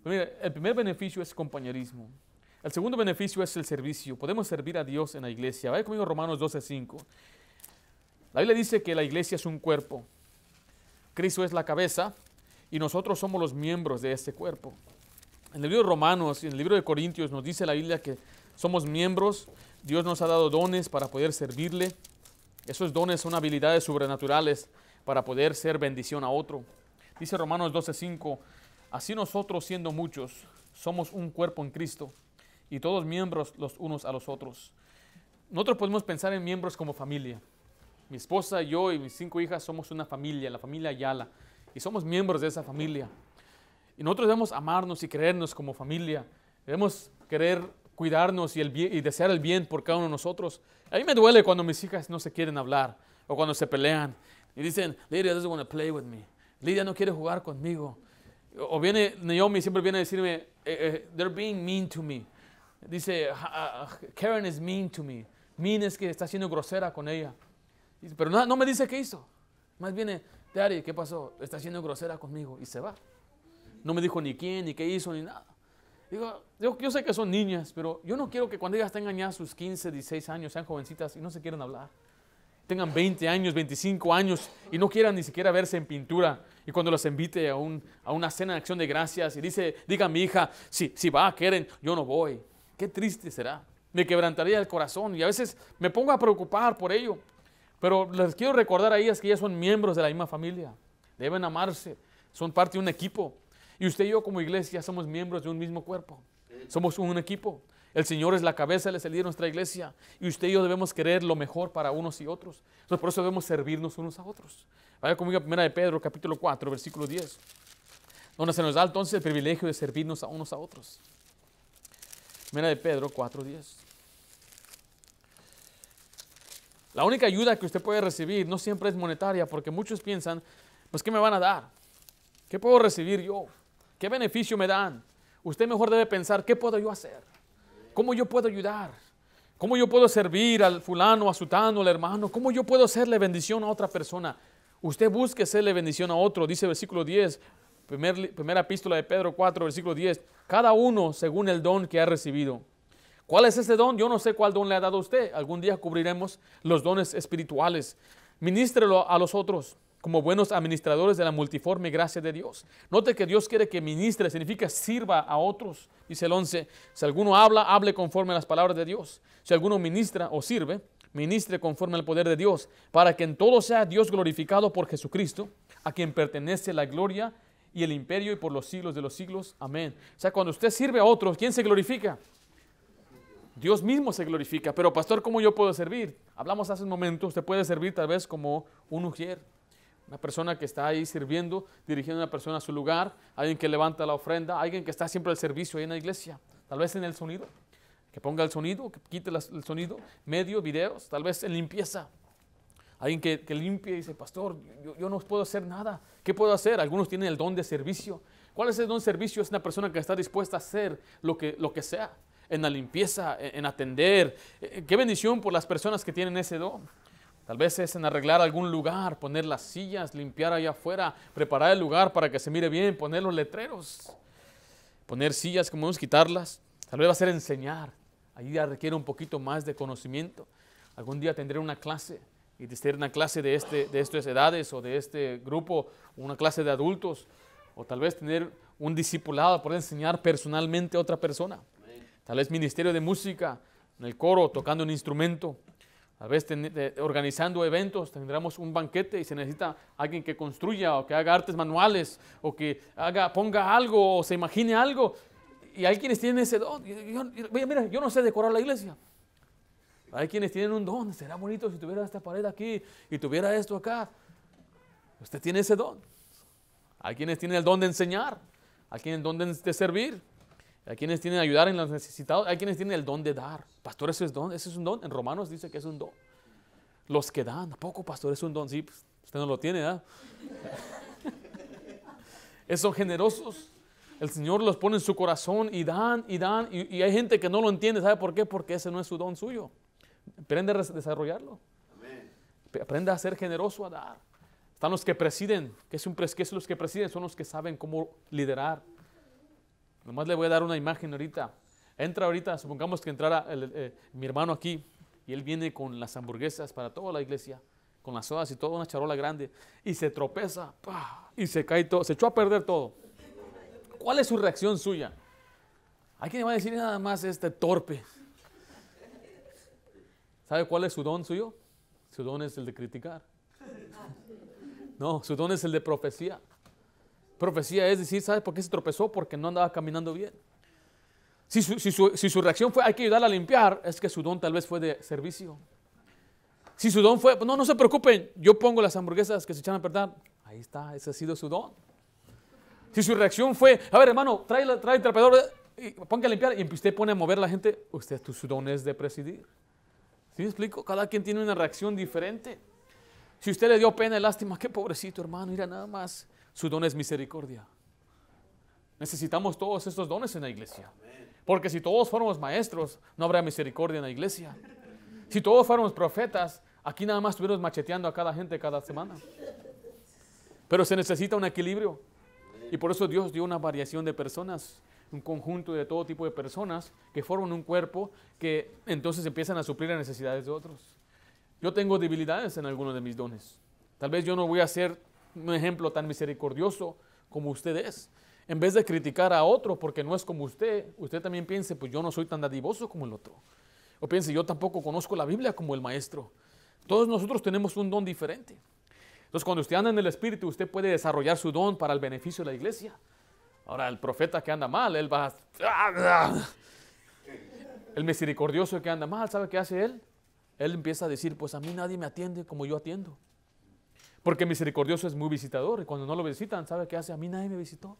Pero mire, el primer beneficio es compañerismo. El segundo beneficio es el servicio. Podemos servir a Dios en la iglesia. Vaya conmigo Romanos 12:5. La Biblia dice que la iglesia es un cuerpo. Cristo es la cabeza y nosotros somos los miembros de este cuerpo. En el libro de Romanos y en el libro de Corintios nos dice la Biblia que somos miembros. Dios nos ha dado dones para poder servirle. Esos dones son habilidades sobrenaturales para poder ser bendición a otro. Dice Romanos 12:5, así nosotros siendo muchos, somos un cuerpo en Cristo y todos miembros los unos a los otros. Nosotros podemos pensar en miembros como familia. Mi esposa, yo y mis 5 hijas somos una familia, la familia Ayala, y somos miembros de esa familia. Y nosotros debemos amarnos y querernos como familia. Debemos querer cuidarnos y desear el bien por cada uno de nosotros. A mí me duele cuando mis hijas no se quieren hablar, O cuando se pelean y dicen, Lydia doesn't want to play with me. Lidia no quiere jugar conmigo. O viene Naomi, siempre viene a decirme, they're being mean to me. Dice, Karen is mean to me. Mean es que está siendo grosera con ella. Pero no me dice qué hizo. Más viene, Daddy, ¿qué pasó? Está siendo grosera conmigo. Y se va. No me dijo ni quién, ni qué hizo, ni nada. Digo, yo sé que son niñas, pero yo no quiero que cuando ellas tengan ya sus 15, 16 años, sean jovencitas y no se quieran hablar. Tengan 20 años, 25 años y no quieran ni siquiera verse en pintura. Y cuando los invite a una cena de acción de gracias y diga a mi hija, si va, quieren, yo no voy. Qué triste será. Me quebrantaría el corazón y a veces me pongo a preocupar por ello. Pero les quiero recordar a ellas que ellas son miembros de la misma familia. Deben amarse. Son parte de un equipo. Y usted y yo como iglesia somos miembros de un mismo cuerpo. Somos un equipo. El Señor es la cabeza, Él es el líder de nuestra iglesia. Y usted y yo debemos querer lo mejor para unos y otros. Entonces, por eso debemos servirnos unos a otros. Vaya conmigo a 1 de Pedro, capítulo 4, versículo 10. Donde se nos da entonces el privilegio de servirnos a unos a otros. 1 de Pedro 4, 10. La única ayuda que usted puede recibir no siempre es monetaria, porque muchos piensan, pues, ¿qué me van a dar? ¿Qué puedo recibir yo? ¿Qué beneficio me dan? Usted mejor debe pensar, ¿qué puedo yo hacer? ¿Cómo yo puedo ayudar? ¿Cómo yo puedo servir al fulano, a sutano, al hermano? ¿Cómo yo puedo hacerle bendición a otra persona? Usted busque hacerle bendición a otro. Dice el versículo 10, primera epístola de Pedro 4, versículo 10. Cada uno según el don que ha recibido. ¿Cuál es ese don? Yo no sé cuál don le ha dado a usted. Algún día cubriremos los dones espirituales. Ministrelo a los otros como buenos administradores de la multiforme gracia de Dios. Note que Dios quiere que ministre, significa sirva a otros. Dice el 11, si alguno habla, hable conforme a las palabras de Dios. Si alguno ministra o sirve, ministre conforme al poder de Dios, para que en todo sea Dios glorificado por Jesucristo, a quien pertenece la gloria y el imperio y por los siglos de los siglos. Amén. O sea, cuando usted sirve a otros, ¿quién se glorifica? Dios mismo se glorifica. Pero pastor, ¿cómo yo puedo servir? Hablamos hace un momento, usted puede servir tal vez como un ujier. Una persona que está ahí sirviendo, dirigiendo a una persona a su lugar, alguien que levanta la ofrenda, alguien que está siempre al servicio ahí en la iglesia, tal vez en el sonido, que ponga el sonido, que quite el sonido, medio, videos, tal vez en limpieza. Alguien que limpie y dice, pastor, yo no puedo hacer nada. ¿Qué puedo hacer? Algunos tienen el don de servicio. ¿Cuál es el don de servicio? Es una persona que está dispuesta a hacer lo que sea, en la limpieza, en atender. Qué bendición por las personas que tienen ese don. Tal vez es en arreglar algún lugar, poner las sillas, limpiar allá afuera, preparar el lugar para que se mire bien, poner los letreros, poner sillas, como vamos a quitarlas. Tal vez va a ser enseñar. Ahí ya requiere un poquito más de conocimiento. Algún día tendré una clase, y de ser una clase de estas edades o de este grupo, una clase de adultos, o tal vez tener un discipulado, poder enseñar personalmente a otra persona. Tal vez ministerio de música, en el coro, tocando un instrumento. A veces organizando eventos, tendremos un banquete y se necesita alguien que construya o que haga artes manuales o que ponga algo o se imagine algo. Y hay quienes tienen ese don. Mira, yo no sé decorar la iglesia. Hay quienes tienen un don. Será bonito si tuviera esta pared aquí y tuviera esto acá. Usted tiene ese don. Hay quienes tienen el don de enseñar. Hay quienes tienen el don de servir. Hay quienes tienen ayudar en los necesitados. Hay quienes tienen el don de dar. Pastor, ese es un don. En Romanos dice que es un don. Los que dan. ¿A poco, pastor, es un don? Sí, pues, usted no lo tiene, ¿verdad? Son generosos. El Señor los pone en su corazón y dan y dan. Y hay gente que no lo entiende. ¿Sabe por qué? Porque ese no es su don suyo. Aprende a desarrollarlo. Aprende a ser generoso, a dar. Están los que presiden. ¿Qué son los que presiden? Son los que saben cómo liderar. Nomás le voy a dar una imagen ahorita. Entra ahorita, supongamos que entrara mi hermano aquí y él viene con las hamburguesas para toda la iglesia, con las sodas y toda una charola grande y se tropeza y se cae todo, se echó a perder todo. ¿Cuál es su reacción suya? Hay quien va a decir nada más torpe. ¿Sabe cuál es su don suyo? Su don es el de criticar. No, su don es el de profecía. Profecía es decir, ¿sabe por qué se tropezó? Porque no andaba caminando bien. Si su reacción fue, hay que ayudarla a limpiar, es que su don tal vez fue de servicio. Si su don fue, no se preocupen, yo pongo las hamburguesas que se echan a perder, ahí está, ese ha sido su don. Si su reacción fue, a ver hermano, trae el trapeador y ponga a limpiar, y usted pone a mover a la gente, su don es de presidir. ¿Sí me explico? Cada quien tiene una reacción diferente. Si usted le dio pena y lástima, qué pobrecito hermano, mira nada más. Su don es misericordia. Necesitamos todos estos dones en la iglesia. Porque si todos fuéramos maestros, no habrá misericordia en la iglesia. Si todos fuéramos profetas, aquí nada más estuviéramos macheteando a cada gente cada semana. Pero se necesita un equilibrio. Y por eso Dios dio una variación de personas, un conjunto de todo tipo de personas que forman un cuerpo que entonces empiezan a suplir las necesidades de otros. Yo tengo debilidades en algunos de mis dones. Tal vez yo no voy a ser un ejemplo tan misericordioso como usted es. En vez de criticar a otro porque no es como usted también piense, pues yo no soy tan dadivoso como el otro. O piense, yo tampoco conozco la Biblia como el maestro. Todos nosotros tenemos un don diferente. Entonces, cuando usted anda en el Espíritu, usted puede desarrollar su don para el beneficio de la iglesia. Ahora, el profeta que anda mal, él va a... El misericordioso que anda mal, ¿sabe qué hace él? Él empieza a decir, pues a mí nadie me atiende como yo atiendo. Porque el misericordioso es muy visitador. Y cuando no lo visitan, ¿sabe qué hace? A mí nadie me visitó.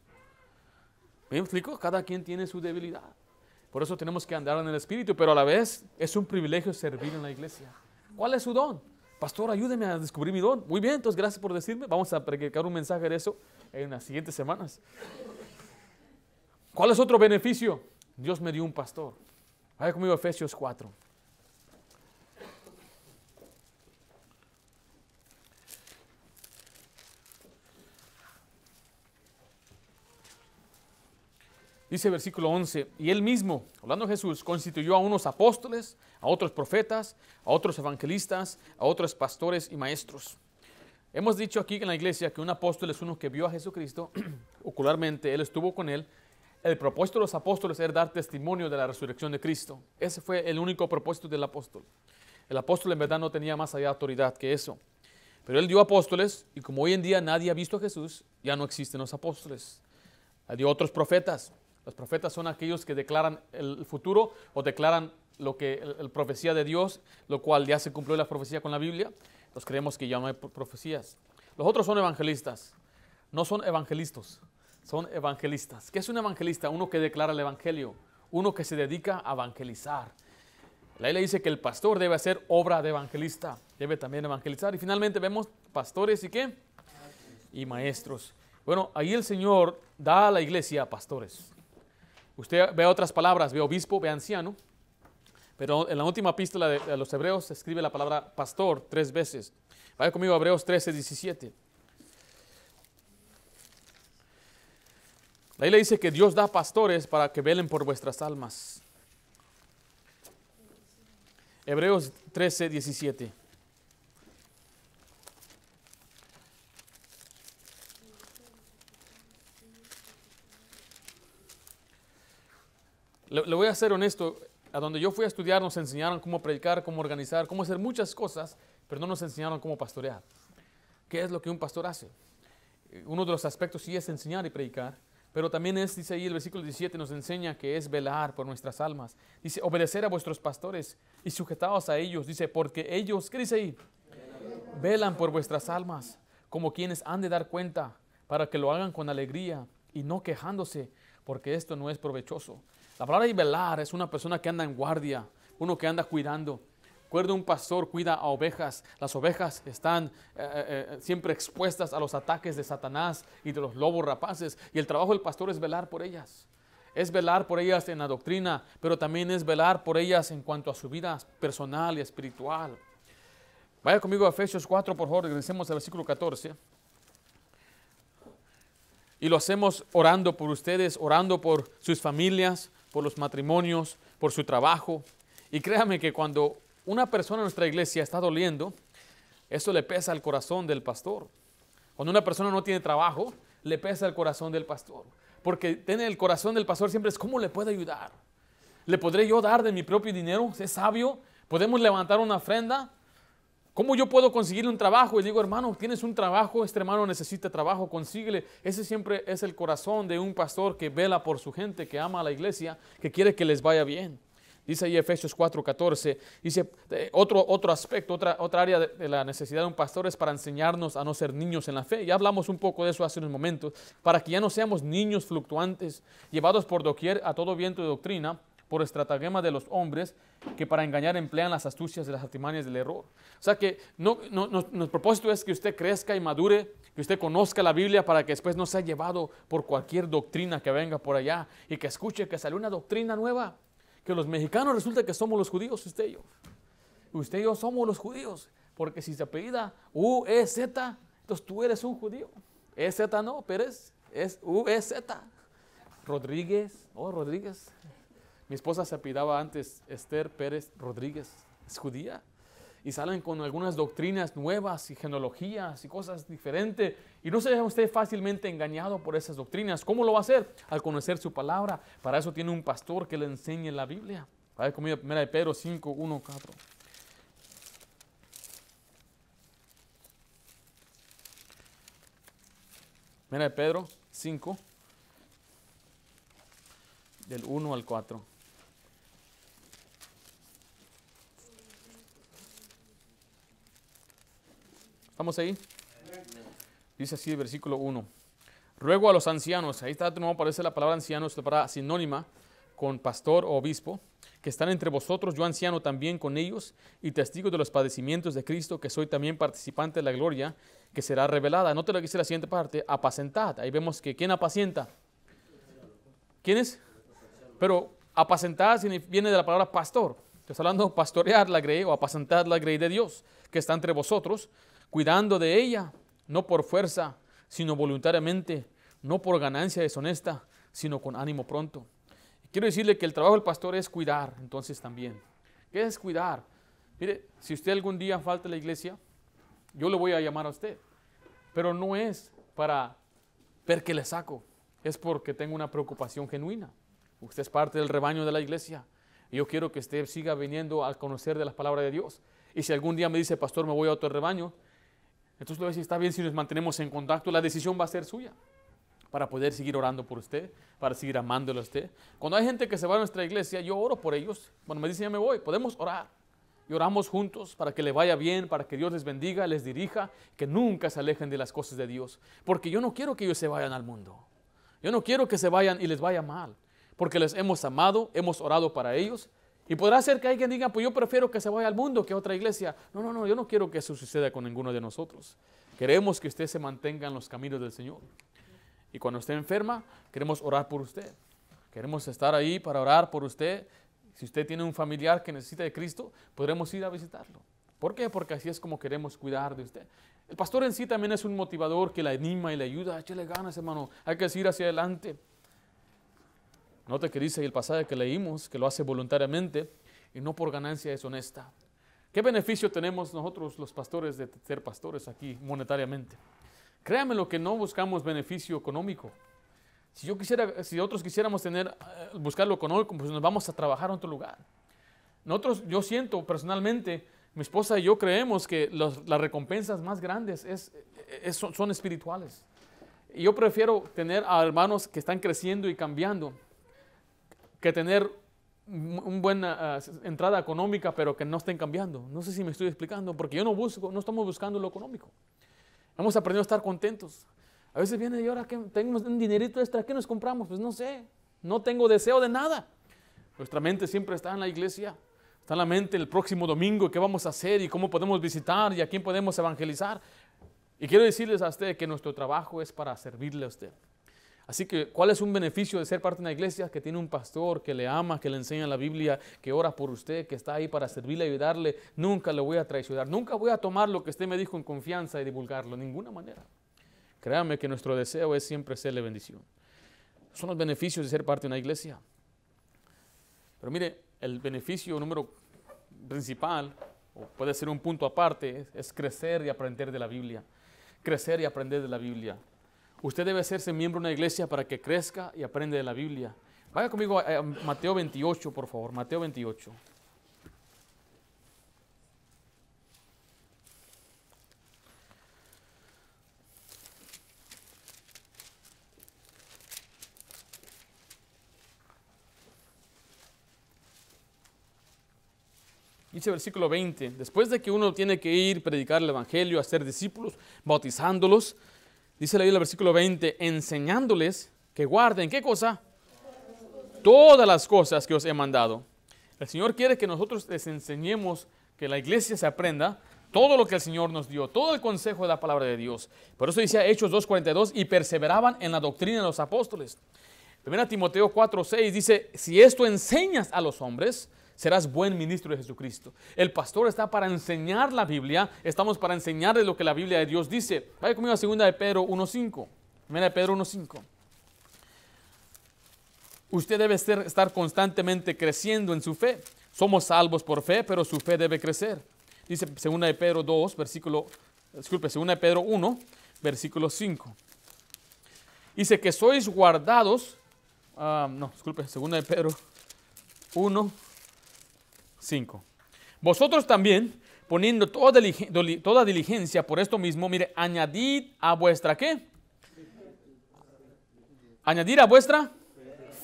¿Me explico? Cada quien tiene su debilidad. Por eso tenemos que andar en el Espíritu, pero a la vez es un privilegio servir en la iglesia. ¿Cuál es su don? Pastor, ayúdeme a descubrir mi don. Muy bien, entonces gracias por decirme. Vamos a predicar un mensaje de eso en las siguientes semanas. ¿Cuál es otro beneficio? Dios me dio un pastor. Vaya conmigo a Efesios 4. Dice versículo 11, y él mismo, hablando de Jesús, constituyó a unos apóstoles, a otros profetas, a otros evangelistas, a otros pastores y maestros. Hemos dicho aquí en la iglesia que un apóstol es uno que vio a Jesucristo ocularmente, él estuvo con él. El propósito de los apóstoles era dar testimonio de la resurrección de Cristo. Ese fue el único propósito del apóstol. El apóstol en verdad no tenía más allá autoridad que eso. Pero él dio apóstoles y como hoy en día nadie ha visto a Jesús, ya no existen los apóstoles. Él dio otros profetas. Los profetas son aquellos que declaran el futuro o declaran lo que la profecía de Dios, lo cual ya se cumplió la profecía con la Biblia. Entonces creemos que ya no hay profecías. Los otros son evangelistas. No son evangelistas, son evangelistas. ¿Qué es un evangelista? Uno que declara el evangelio, uno que se dedica a evangelizar. La Biblia dice que el pastor debe hacer obra de evangelista, debe también evangelizar. Y finalmente vemos pastores y ¿qué? Y maestros. Bueno, ahí el Señor da a la iglesia pastores. Usted ve otras palabras, ve obispo, ve anciano, pero en la última epístola de los Hebreos se escribe la palabra pastor 3 veces. Vaya conmigo a Hebreos 13:17. La Biblia dice que Dios da pastores para que velen por vuestras almas. Hebreos 13:17. Le voy a ser honesto, a donde yo fui a estudiar nos enseñaron cómo predicar, cómo organizar, cómo hacer muchas cosas, pero no nos enseñaron cómo pastorear. ¿Qué es lo que un pastor hace? Uno de los aspectos sí es enseñar y predicar, pero también dice ahí el versículo 17, nos enseña que es velar por nuestras almas. Dice, obedecer a vuestros pastores y sujetaos a ellos. Dice, porque ellos, ¿qué dice ahí? Velan por vuestras almas, como quienes han de dar cuenta, para que lo hagan con alegría y no quejándose, porque esto no es provechoso. La palabra de velar es una persona que anda en guardia, uno que anda cuidando. Recuerda, un pastor cuida a ovejas. Las ovejas están siempre expuestas a los ataques de Satanás y de los lobos rapaces. Y el trabajo del pastor es velar por ellas. Es velar por ellas en la doctrina, pero también es velar por ellas en cuanto a su vida personal y espiritual. Vaya conmigo a Efesios 4, por favor, regresemos al versículo 14. Y lo hacemos orando por ustedes, orando por sus familias, por los matrimonios, por su trabajo. Y créame que cuando una persona en nuestra iglesia está doliendo, eso le pesa al corazón del pastor. Cuando una persona no tiene trabajo, le pesa el corazón del pastor. Porque tiene el corazón del pastor siempre es, ¿cómo le puedo ayudar? ¿Le podré yo dar de mi propio dinero? ¿Es sabio? ¿Podemos levantar una ofrenda? ¿Cómo yo puedo conseguirle un trabajo? Y digo, hermano, tienes un trabajo, este hermano necesita trabajo, consíguele. Ese siempre es el corazón de un pastor que vela por su gente, que ama a la iglesia, que quiere que les vaya bien. Dice ahí Efesios 4:14, dice otro aspecto, otra área de la necesidad de un pastor es para enseñarnos a no ser niños en la fe. Ya hablamos un poco de eso hace unos momentos, para que ya no seamos niños fluctuantes, llevados por doquier a todo viento de doctrina, por estratagema de los hombres que para engañar emplean las astucias de las artimañas del error. O sea que nuestro propósito es que usted crezca y madure, que usted conozca la Biblia para que después no sea llevado por cualquier doctrina que venga por allá y que escuche que salió una doctrina nueva, que los mexicanos resulta que somos los judíos, usted y yo. Usted y yo somos los judíos, porque si se apellida U-E-Z, entonces tú eres un judío. E-Z no, Pérez, es U-E-Z. Rodríguez, Rodríguez. Mi esposa se apellidaba antes Esther Pérez Rodríguez, es judía. Y salen con algunas doctrinas nuevas y genealogías y cosas diferentes. Y no se deja usted fácilmente engañado por esas doctrinas. ¿Cómo lo va a hacer? Al conocer su palabra. Para eso tiene un pastor que le enseñe la Biblia. Vaya conmigo, 1 Pedro 5, 1, 4. Mira Pedro 5, del 1 al 4. ¿Estamos ahí? Dice así el versículo 1. Ruego a los ancianos, ahí está de nuevo aparece la palabra ancianos, la palabra sinónima con pastor o obispo, que están entre vosotros, yo anciano también con ellos, y testigo de los padecimientos de Cristo, que soy también participante de la gloria que será revelada. Note lo que dice la siguiente parte, apacentad. Ahí vemos que ¿quién apacienta? ¿Quién es? Pero apacentar viene de la palabra pastor. Está hablando de pastorear la grey o apacentar la grey de Dios, que está entre vosotros, cuidando de ella, no por fuerza, sino voluntariamente, no por ganancia deshonesta, sino con ánimo pronto. Quiero decirle que el trabajo del pastor es cuidar, entonces también. ¿Qué es cuidar? Mire, si usted algún día falta a la iglesia, yo le voy a llamar a usted, pero no es para ver que le saco, es porque tengo una preocupación genuina. Usted es parte del rebaño de la iglesia y yo quiero que usted siga viniendo a conocer de la palabra de Dios. Y si algún día me dice, pastor, me voy a otro rebaño, entonces le voy a decir, está bien si nos mantenemos en contacto, la decisión va a ser suya, para poder seguir orando por usted, para seguir amándole a usted. Cuando hay gente que se va a nuestra iglesia, yo oro por ellos. Cuando me dicen ya me voy, podemos orar. Y oramos juntos para que le vaya bien, para que Dios les bendiga, les dirija, que nunca se alejen de las cosas de Dios. Porque yo no quiero que ellos se vayan al mundo. Yo no quiero que se vayan y les vaya mal. Porque les hemos amado, hemos orado para ellos. Y podrá ser que alguien diga, pues yo prefiero que se vaya al mundo que a otra iglesia. No, yo no quiero que eso suceda con ninguno de nosotros. Queremos que usted se mantenga en los caminos del Señor. Y cuando esté enferma, queremos orar por usted. Queremos estar ahí para orar por usted. Si usted tiene un familiar que necesita de Cristo, podremos ir a visitarlo. ¿Por qué? Porque así es como queremos cuidar de usted. El pastor en sí también es un motivador que le anima y le ayuda. Échale ganas, hermano. Hay que seguir hacia adelante. Note que dice el pasaje que leímos, que lo hace voluntariamente y no por ganancia deshonesta. ¿Qué beneficio tenemos nosotros los pastores de ser pastores aquí monetariamente? Créanme lo que no buscamos beneficio económico. Si otros quisiéramos buscar lo económico, pues nos vamos a trabajar en otro lugar. Nosotros, yo siento personalmente, mi esposa y yo creemos que las recompensas más grandes son espirituales. Y yo prefiero tener a hermanos que están creciendo y cambiando que tener una buena entrada económica, pero que no estén cambiando. No sé si me estoy explicando, porque no estamos buscando lo económico. Hemos aprendido a estar contentos. A veces viene y ahora que tenemos un dinerito extra, ¿qué nos compramos? Pues no sé, no tengo deseo de nada. Nuestra mente siempre está en la iglesia, está en la mente el próximo domingo, qué vamos a hacer y cómo podemos visitar y a quién podemos evangelizar. Y quiero decirles a usted que nuestro trabajo es para servirle a usted. Así que, ¿cuál es un beneficio de ser parte de una iglesia que tiene un pastor, que le ama, que le enseña la Biblia, que ora por usted, que está ahí para servirle y ayudarle? Nunca le voy a traicionar, nunca voy a tomar lo que usted me dijo en confianza y divulgarlo, de ninguna manera. Créame que nuestro deseo es siempre serle bendición. Son los beneficios de ser parte de una iglesia. Pero mire, el beneficio número principal, o puede ser un punto aparte, es crecer y aprender de la Biblia. Crecer y aprender de la Biblia. Usted debe hacerse miembro de una iglesia para que crezca y aprenda de la Biblia. Vaya conmigo a Mateo 28, por favor. Mateo 28. Dice versículo 20, después de que uno tiene que ir, predicar el evangelio, hacer discípulos, bautizándolos, dice la Biblia, el versículo 20, enseñándoles que guarden, ¿qué cosa? todas las cosas que os he mandado. El Señor quiere que nosotros les enseñemos, que la iglesia se aprenda todo lo que el Señor nos dio, todo el consejo de la palabra de Dios. Por eso dice Hechos 2:42, y perseveraban en la doctrina de los apóstoles. 1 Timoteo 4:6 dice, si esto enseñas a los hombres, serás buen ministro de Jesucristo. El pastor está para enseñar la Biblia, estamos para enseñarles lo que la Biblia de Dios dice. Vaya conmigo a 2 de Pedro 1:5. 1 de Pedro 1:5. Usted debe estar constantemente creciendo en su fe. Somos salvos por fe, pero su fe debe crecer. Dice 2 de Pedro 2, versículo, 2 de Pedro 1, versículo 5. Dice que sois guardados, 2 de Pedro 1, 5. Vosotros también, poniendo toda diligencia por esto mismo, mire, añadid a vuestra, ¿qué? Añadir a vuestra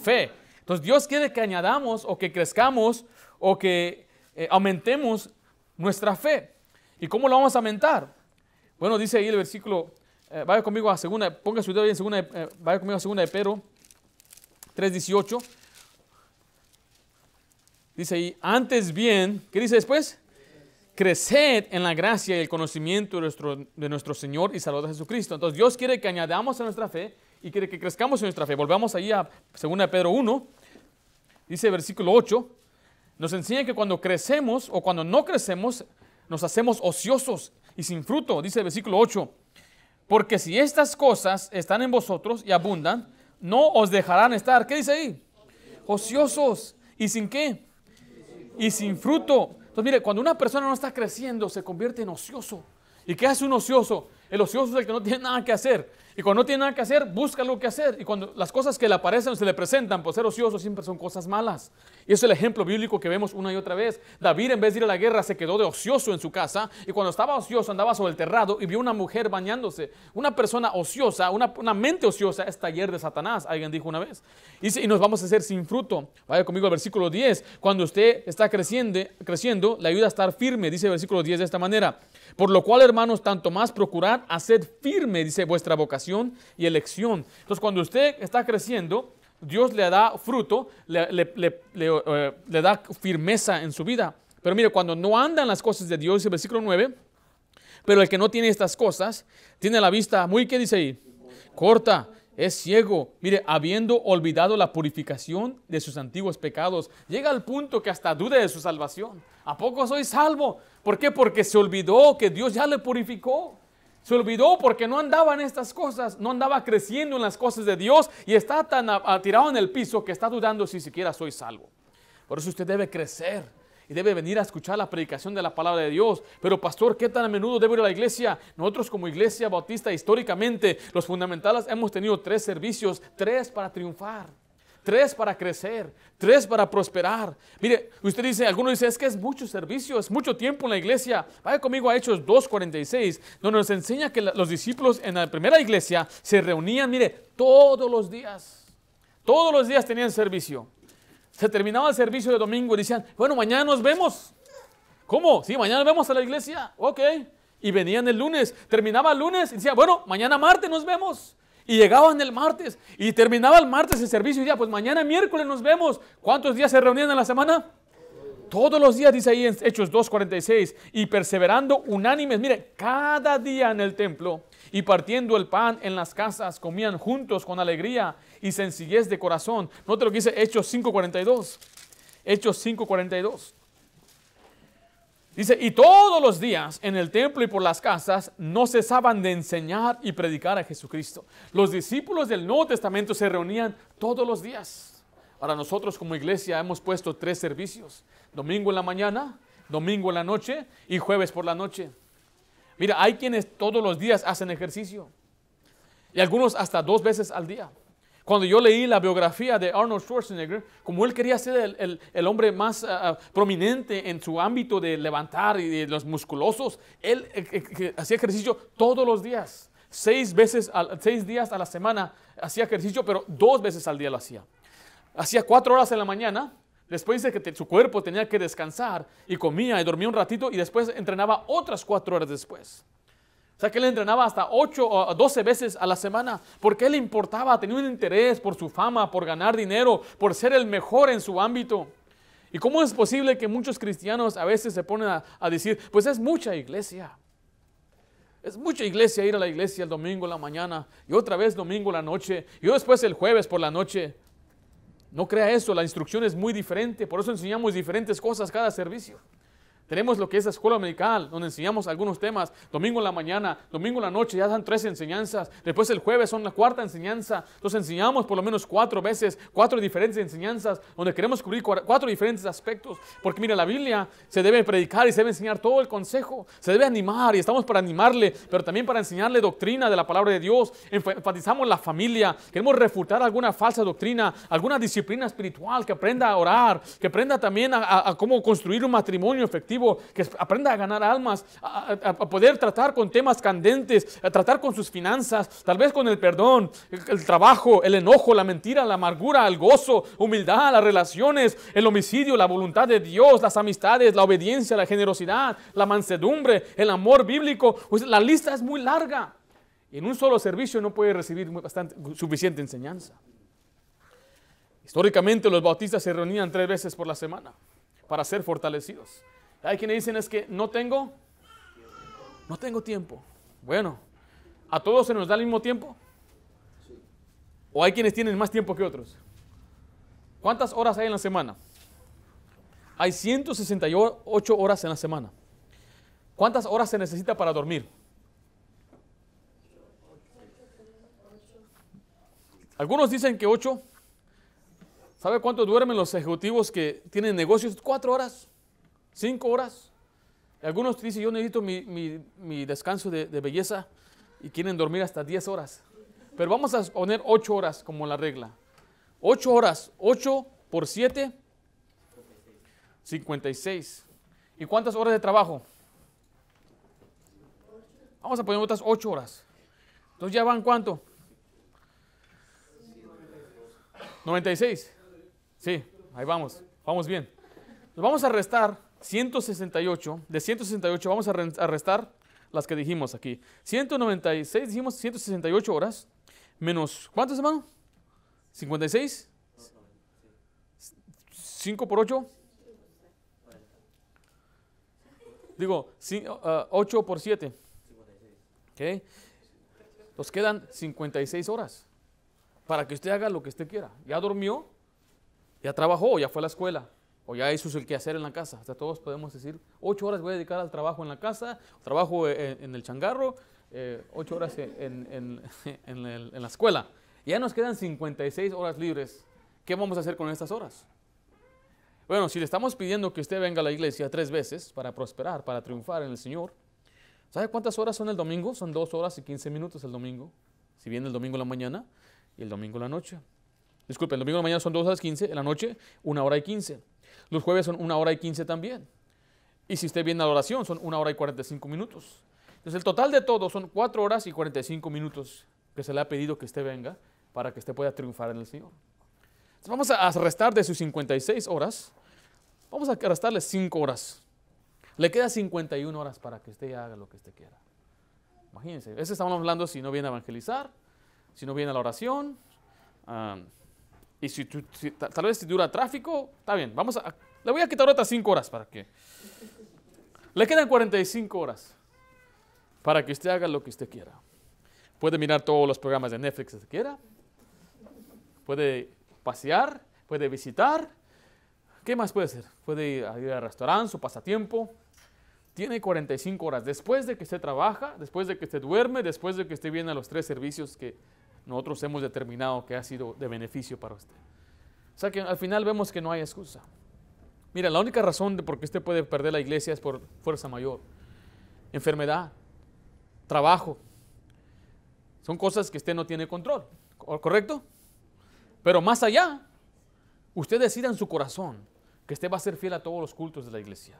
fe. Entonces Dios quiere que añadamos o que crezcamos o que aumentemos nuestra fe. ¿Y cómo lo vamos a aumentar? Bueno, dice ahí el versículo, vaya conmigo a ponga su dedo ahí en vaya conmigo a 2 de Pedro 3:18. Dice ahí, antes bien, ¿qué dice después? Creced en la gracia y el conocimiento de nuestro Señor y Salvador Jesucristo. Entonces Dios quiere que añadamos a nuestra fe y quiere que crezcamos en nuestra fe. Volvamos ahí a 2 de Pedro 1, dice versículo 8, nos enseña que cuando crecemos o cuando no crecemos, nos hacemos ociosos y sin fruto. Dice el versículo 8, porque si estas cosas están en vosotros y abundan, no os dejarán estar, ¿qué dice ahí? Ociosos. ¿Y sin qué? Y sin fruto. Entonces mire, cuando una persona no está creciendo, se convierte en ocioso. ¿Y qué hace un ocioso? El ocioso es el que no tiene nada que hacer. Y cuando no tiene nada que hacer, busca algo que hacer. Y cuando las cosas que le aparecen o se le presentan por ser ocioso siempre son cosas malas. Y eso es el ejemplo bíblico que vemos una y otra vez. David, en vez de ir a la guerra, se quedó de ocioso en su casa. Y cuando estaba ocioso, andaba sobre el terrado y vio una mujer bañándose. Una persona ociosa, una mente ociosa es taller de Satanás, alguien dijo una vez. Y nos vamos a hacer sin fruto. Vaya conmigo al versículo 10. Cuando usted está creciendo, le ayuda a estar firme. Dice el versículo 10 de esta manera. Por lo cual, hermanos, tanto más procurad hacer firme, dice, vuestra vocación y elección. Entonces, cuando usted está creciendo, Dios le da fruto, le da firmeza en su vida. Pero mire, cuando no andan las cosas de Dios, dice el versículo 9, pero el que no tiene estas cosas, tiene la vista muy, ¿qué dice ahí? Corta. Es ciego, mire, habiendo olvidado la purificación de sus antiguos pecados, llega al punto que hasta duda de su salvación. ¿A poco soy salvo? ¿Por qué? Porque se olvidó que Dios ya le purificó. Se olvidó porque no andaba en estas cosas, no andaba creciendo en las cosas de Dios y está tan tirado en el piso que está dudando si siquiera soy salvo. Por eso usted debe crecer. Y debe venir a escuchar la predicación de la palabra de Dios. Pero pastor, ¿qué tan a menudo debo ir a la iglesia? Nosotros como iglesia bautista históricamente, los fundamentales hemos tenido 3 servicios, 3 para triunfar, 3 para crecer, 3 para prosperar. Mire, usted dice, algunos dicen, es que es mucho servicio, es mucho tiempo en la iglesia. Vaya conmigo a Hechos 2:46, donde nos enseña que los discípulos en la primera iglesia se reunían, mire, todos los días. Todos los días tenían servicio. Se terminaba el servicio de domingo y decían, bueno, mañana nos vemos. ¿Cómo? Sí, mañana nos vemos a la iglesia. Ok. Y venían el lunes. Terminaba el lunes y decían, bueno, mañana martes nos vemos. Y llegaban el martes. Y terminaba el martes el servicio y decían, pues mañana miércoles nos vemos. ¿Cuántos días se reunían en la semana? Todos los días, dice ahí en Hechos 2:46. Y perseverando unánimes, mire, cada día en el templo y partiendo el pan en las casas, comían juntos con alegría y sencillez de corazón. Note lo que dice Hechos 5:42. Hechos 5:42. Dice, y todos los días en el templo y por las casas no cesaban de enseñar y predicar a Jesucristo. Los discípulos del Nuevo Testamento se reunían todos los días. Ahora nosotros como iglesia hemos puesto 3 servicios. Domingo en la mañana, domingo en la noche y jueves por la noche. Mira, hay quienes todos los días hacen ejercicio. Y algunos hasta 2 veces al día. Cuando yo leí la biografía de Arnold Schwarzenegger, como él quería ser el hombre más prominente en su ámbito de levantar y de los musculosos, él hacía ejercicio todos los días. 6 días a la semana hacía ejercicio, pero 2 veces al día lo hacía. Hacía 4 horas en la mañana, después dice que su cuerpo tenía que descansar y comía y dormía un ratito y después entrenaba otras 4 horas después. O sea que él entrenaba hasta 8 o 12 veces a la semana, porque él le importaba, tenía un interés por su fama, por ganar dinero, por ser el mejor en su ámbito. ¿Y cómo es posible que muchos cristianos a veces se ponen a decir, pues es mucha iglesia? Es mucha iglesia ir a la iglesia el domingo en la mañana y otra vez domingo en la noche y después el jueves por la noche. No crea eso, la instrucción es muy diferente, por eso enseñamos diferentes cosas cada servicio. Tenemos lo que es la escuela dominical, donde enseñamos algunos temas, domingo en la mañana, domingo en la noche, ya dan 3 enseñanzas, después el jueves son la 4ª enseñanza, entonces enseñamos por lo menos 4 veces, 4 diferentes enseñanzas, donde queremos cubrir 4 diferentes aspectos, porque mira, la Biblia se debe predicar y se debe enseñar todo el consejo, se debe animar y estamos para animarle, pero también para enseñarle doctrina de la palabra de Dios, enfatizamos la familia, queremos refutar alguna falsa doctrina, alguna disciplina espiritual, que aprenda a orar, que aprenda también a cómo construir un matrimonio efectivo, que aprenda a ganar almas, a poder tratar con temas candentes, a tratar con sus finanzas, tal vez con el perdón, el trabajo, el enojo, la mentira, la amargura, el gozo, humildad, las relaciones, el homicidio, la voluntad de Dios, las amistades, la obediencia, la generosidad, la mansedumbre, el amor bíblico. Pues la lista es muy larga. Y en un solo servicio no puede recibir suficiente enseñanza. Históricamente los bautistas se reunían 3 veces por la semana para ser fortalecidos. Hay quienes dicen es que no tengo tiempo. Bueno, ¿a todos se nos da el mismo tiempo? ¿O hay quienes tienen más tiempo que otros? ¿Cuántas horas hay en la semana? Hay 168 horas en la semana. ¿Cuántas horas se necesita para dormir? Algunos dicen que 8. ¿Sabe cuánto duermen los ejecutivos que tienen negocios? 4 horas. 5 horas. Algunos dicen, yo necesito mi descanso de belleza y quieren dormir hasta 10 horas. Pero vamos a poner 8 horas como la regla. 8 horas, 8 por 7, 56. ¿Y cuántas horas de trabajo? Vamos a poner otras 8 horas. Entonces ya van ¿cuánto? 96. Sí, ahí vamos. Vamos bien. Nos vamos a restar 168, de 168 vamos a restar las que dijimos aquí. 196, dijimos 168 horas, menos, ¿cuántos hermano? 56. 5 por 8. Digo, 8 por 7. Ok. Nos quedan 56 horas para que usted haga lo que usted quiera. Ya durmió, ya trabajó, ya fue a la escuela. O ya hizo el quehacer en la casa. O sea, todos podemos decir, 8 horas voy a dedicar al trabajo en la casa, trabajo en el changarro, 8 horas en la escuela. Y ya nos quedan 56 horas libres. ¿Qué vamos a hacer con estas horas? Bueno, si le estamos pidiendo que usted venga a la iglesia 3 veces para prosperar, para triunfar en el Señor, ¿sabe cuántas horas son el domingo? Son 2 horas y 15 minutos el domingo. Si viene el domingo en la mañana y el domingo en la noche. Disculpe, el domingo en la mañana son 2 horas 15, en la noche 1 hora y 15. Los jueves son 1 hora y 15 también. Y si usted viene a la oración, son 1 hora y 45 minutos. Entonces el total de todo son 4 horas y 45 minutos que se le ha pedido que usted venga para que usted pueda triunfar en el Señor. Entonces vamos a restar de sus 56 horas, vamos a restarle 5 horas. Le queda 51 horas para que usted haga lo que usted quiera. Imagínense, eso estamos hablando si no viene a evangelizar, si no viene a la oración, y tal vez si dura tráfico, está bien. Le voy a quitar otras 5 horas para que... Le quedan 45 horas para que usted haga lo que usted quiera. Puede mirar todos los programas de Netflix que usted quiera. Puede pasear, puede visitar. ¿Qué más puede hacer? Puede ir al restaurante, su pasatiempo. Tiene 45 horas. Después de que usted trabaja, después de que usted duerme, después de que usted viene a los 3 servicios que nosotros hemos determinado que ha sido de beneficio para usted. O sea que al final vemos que no hay excusa. Mira, la única razón de por qué usted puede perder la iglesia es por fuerza mayor. Enfermedad, trabajo. Son cosas que usted no tiene control, ¿correcto? Pero más allá, usted decida en su corazón que usted va a ser fiel a todos los cultos de la iglesia.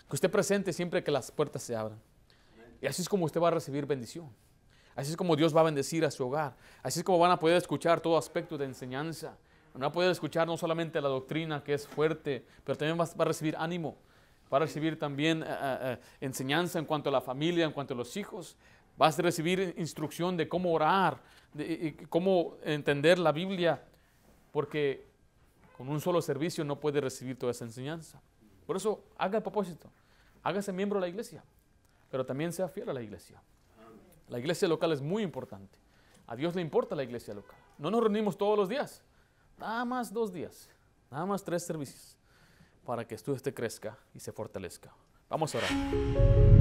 Que usted presente siempre que las puertas se abran. Y así es como usted va a recibir bendición. Así es como Dios va a bendecir a su hogar. Así es como van a poder escuchar todo aspecto de enseñanza. Van a poder escuchar no solamente la doctrina que es fuerte, pero también va a recibir ánimo. Va a recibir también enseñanza en cuanto a la familia, en cuanto a los hijos. Vas a recibir instrucción de cómo orar, de cómo entender la Biblia, porque con un solo servicio no puede recibir toda esa enseñanza. Por eso, haga el propósito. Hágase miembro de la iglesia, pero también sea fiel a la iglesia. La iglesia local es muy importante. A Dios le importa la iglesia local. No nos reunimos todos los días, nada más 2 días, nada más 3 servicios, para que esto crezca y se fortalezca. Vamos a orar.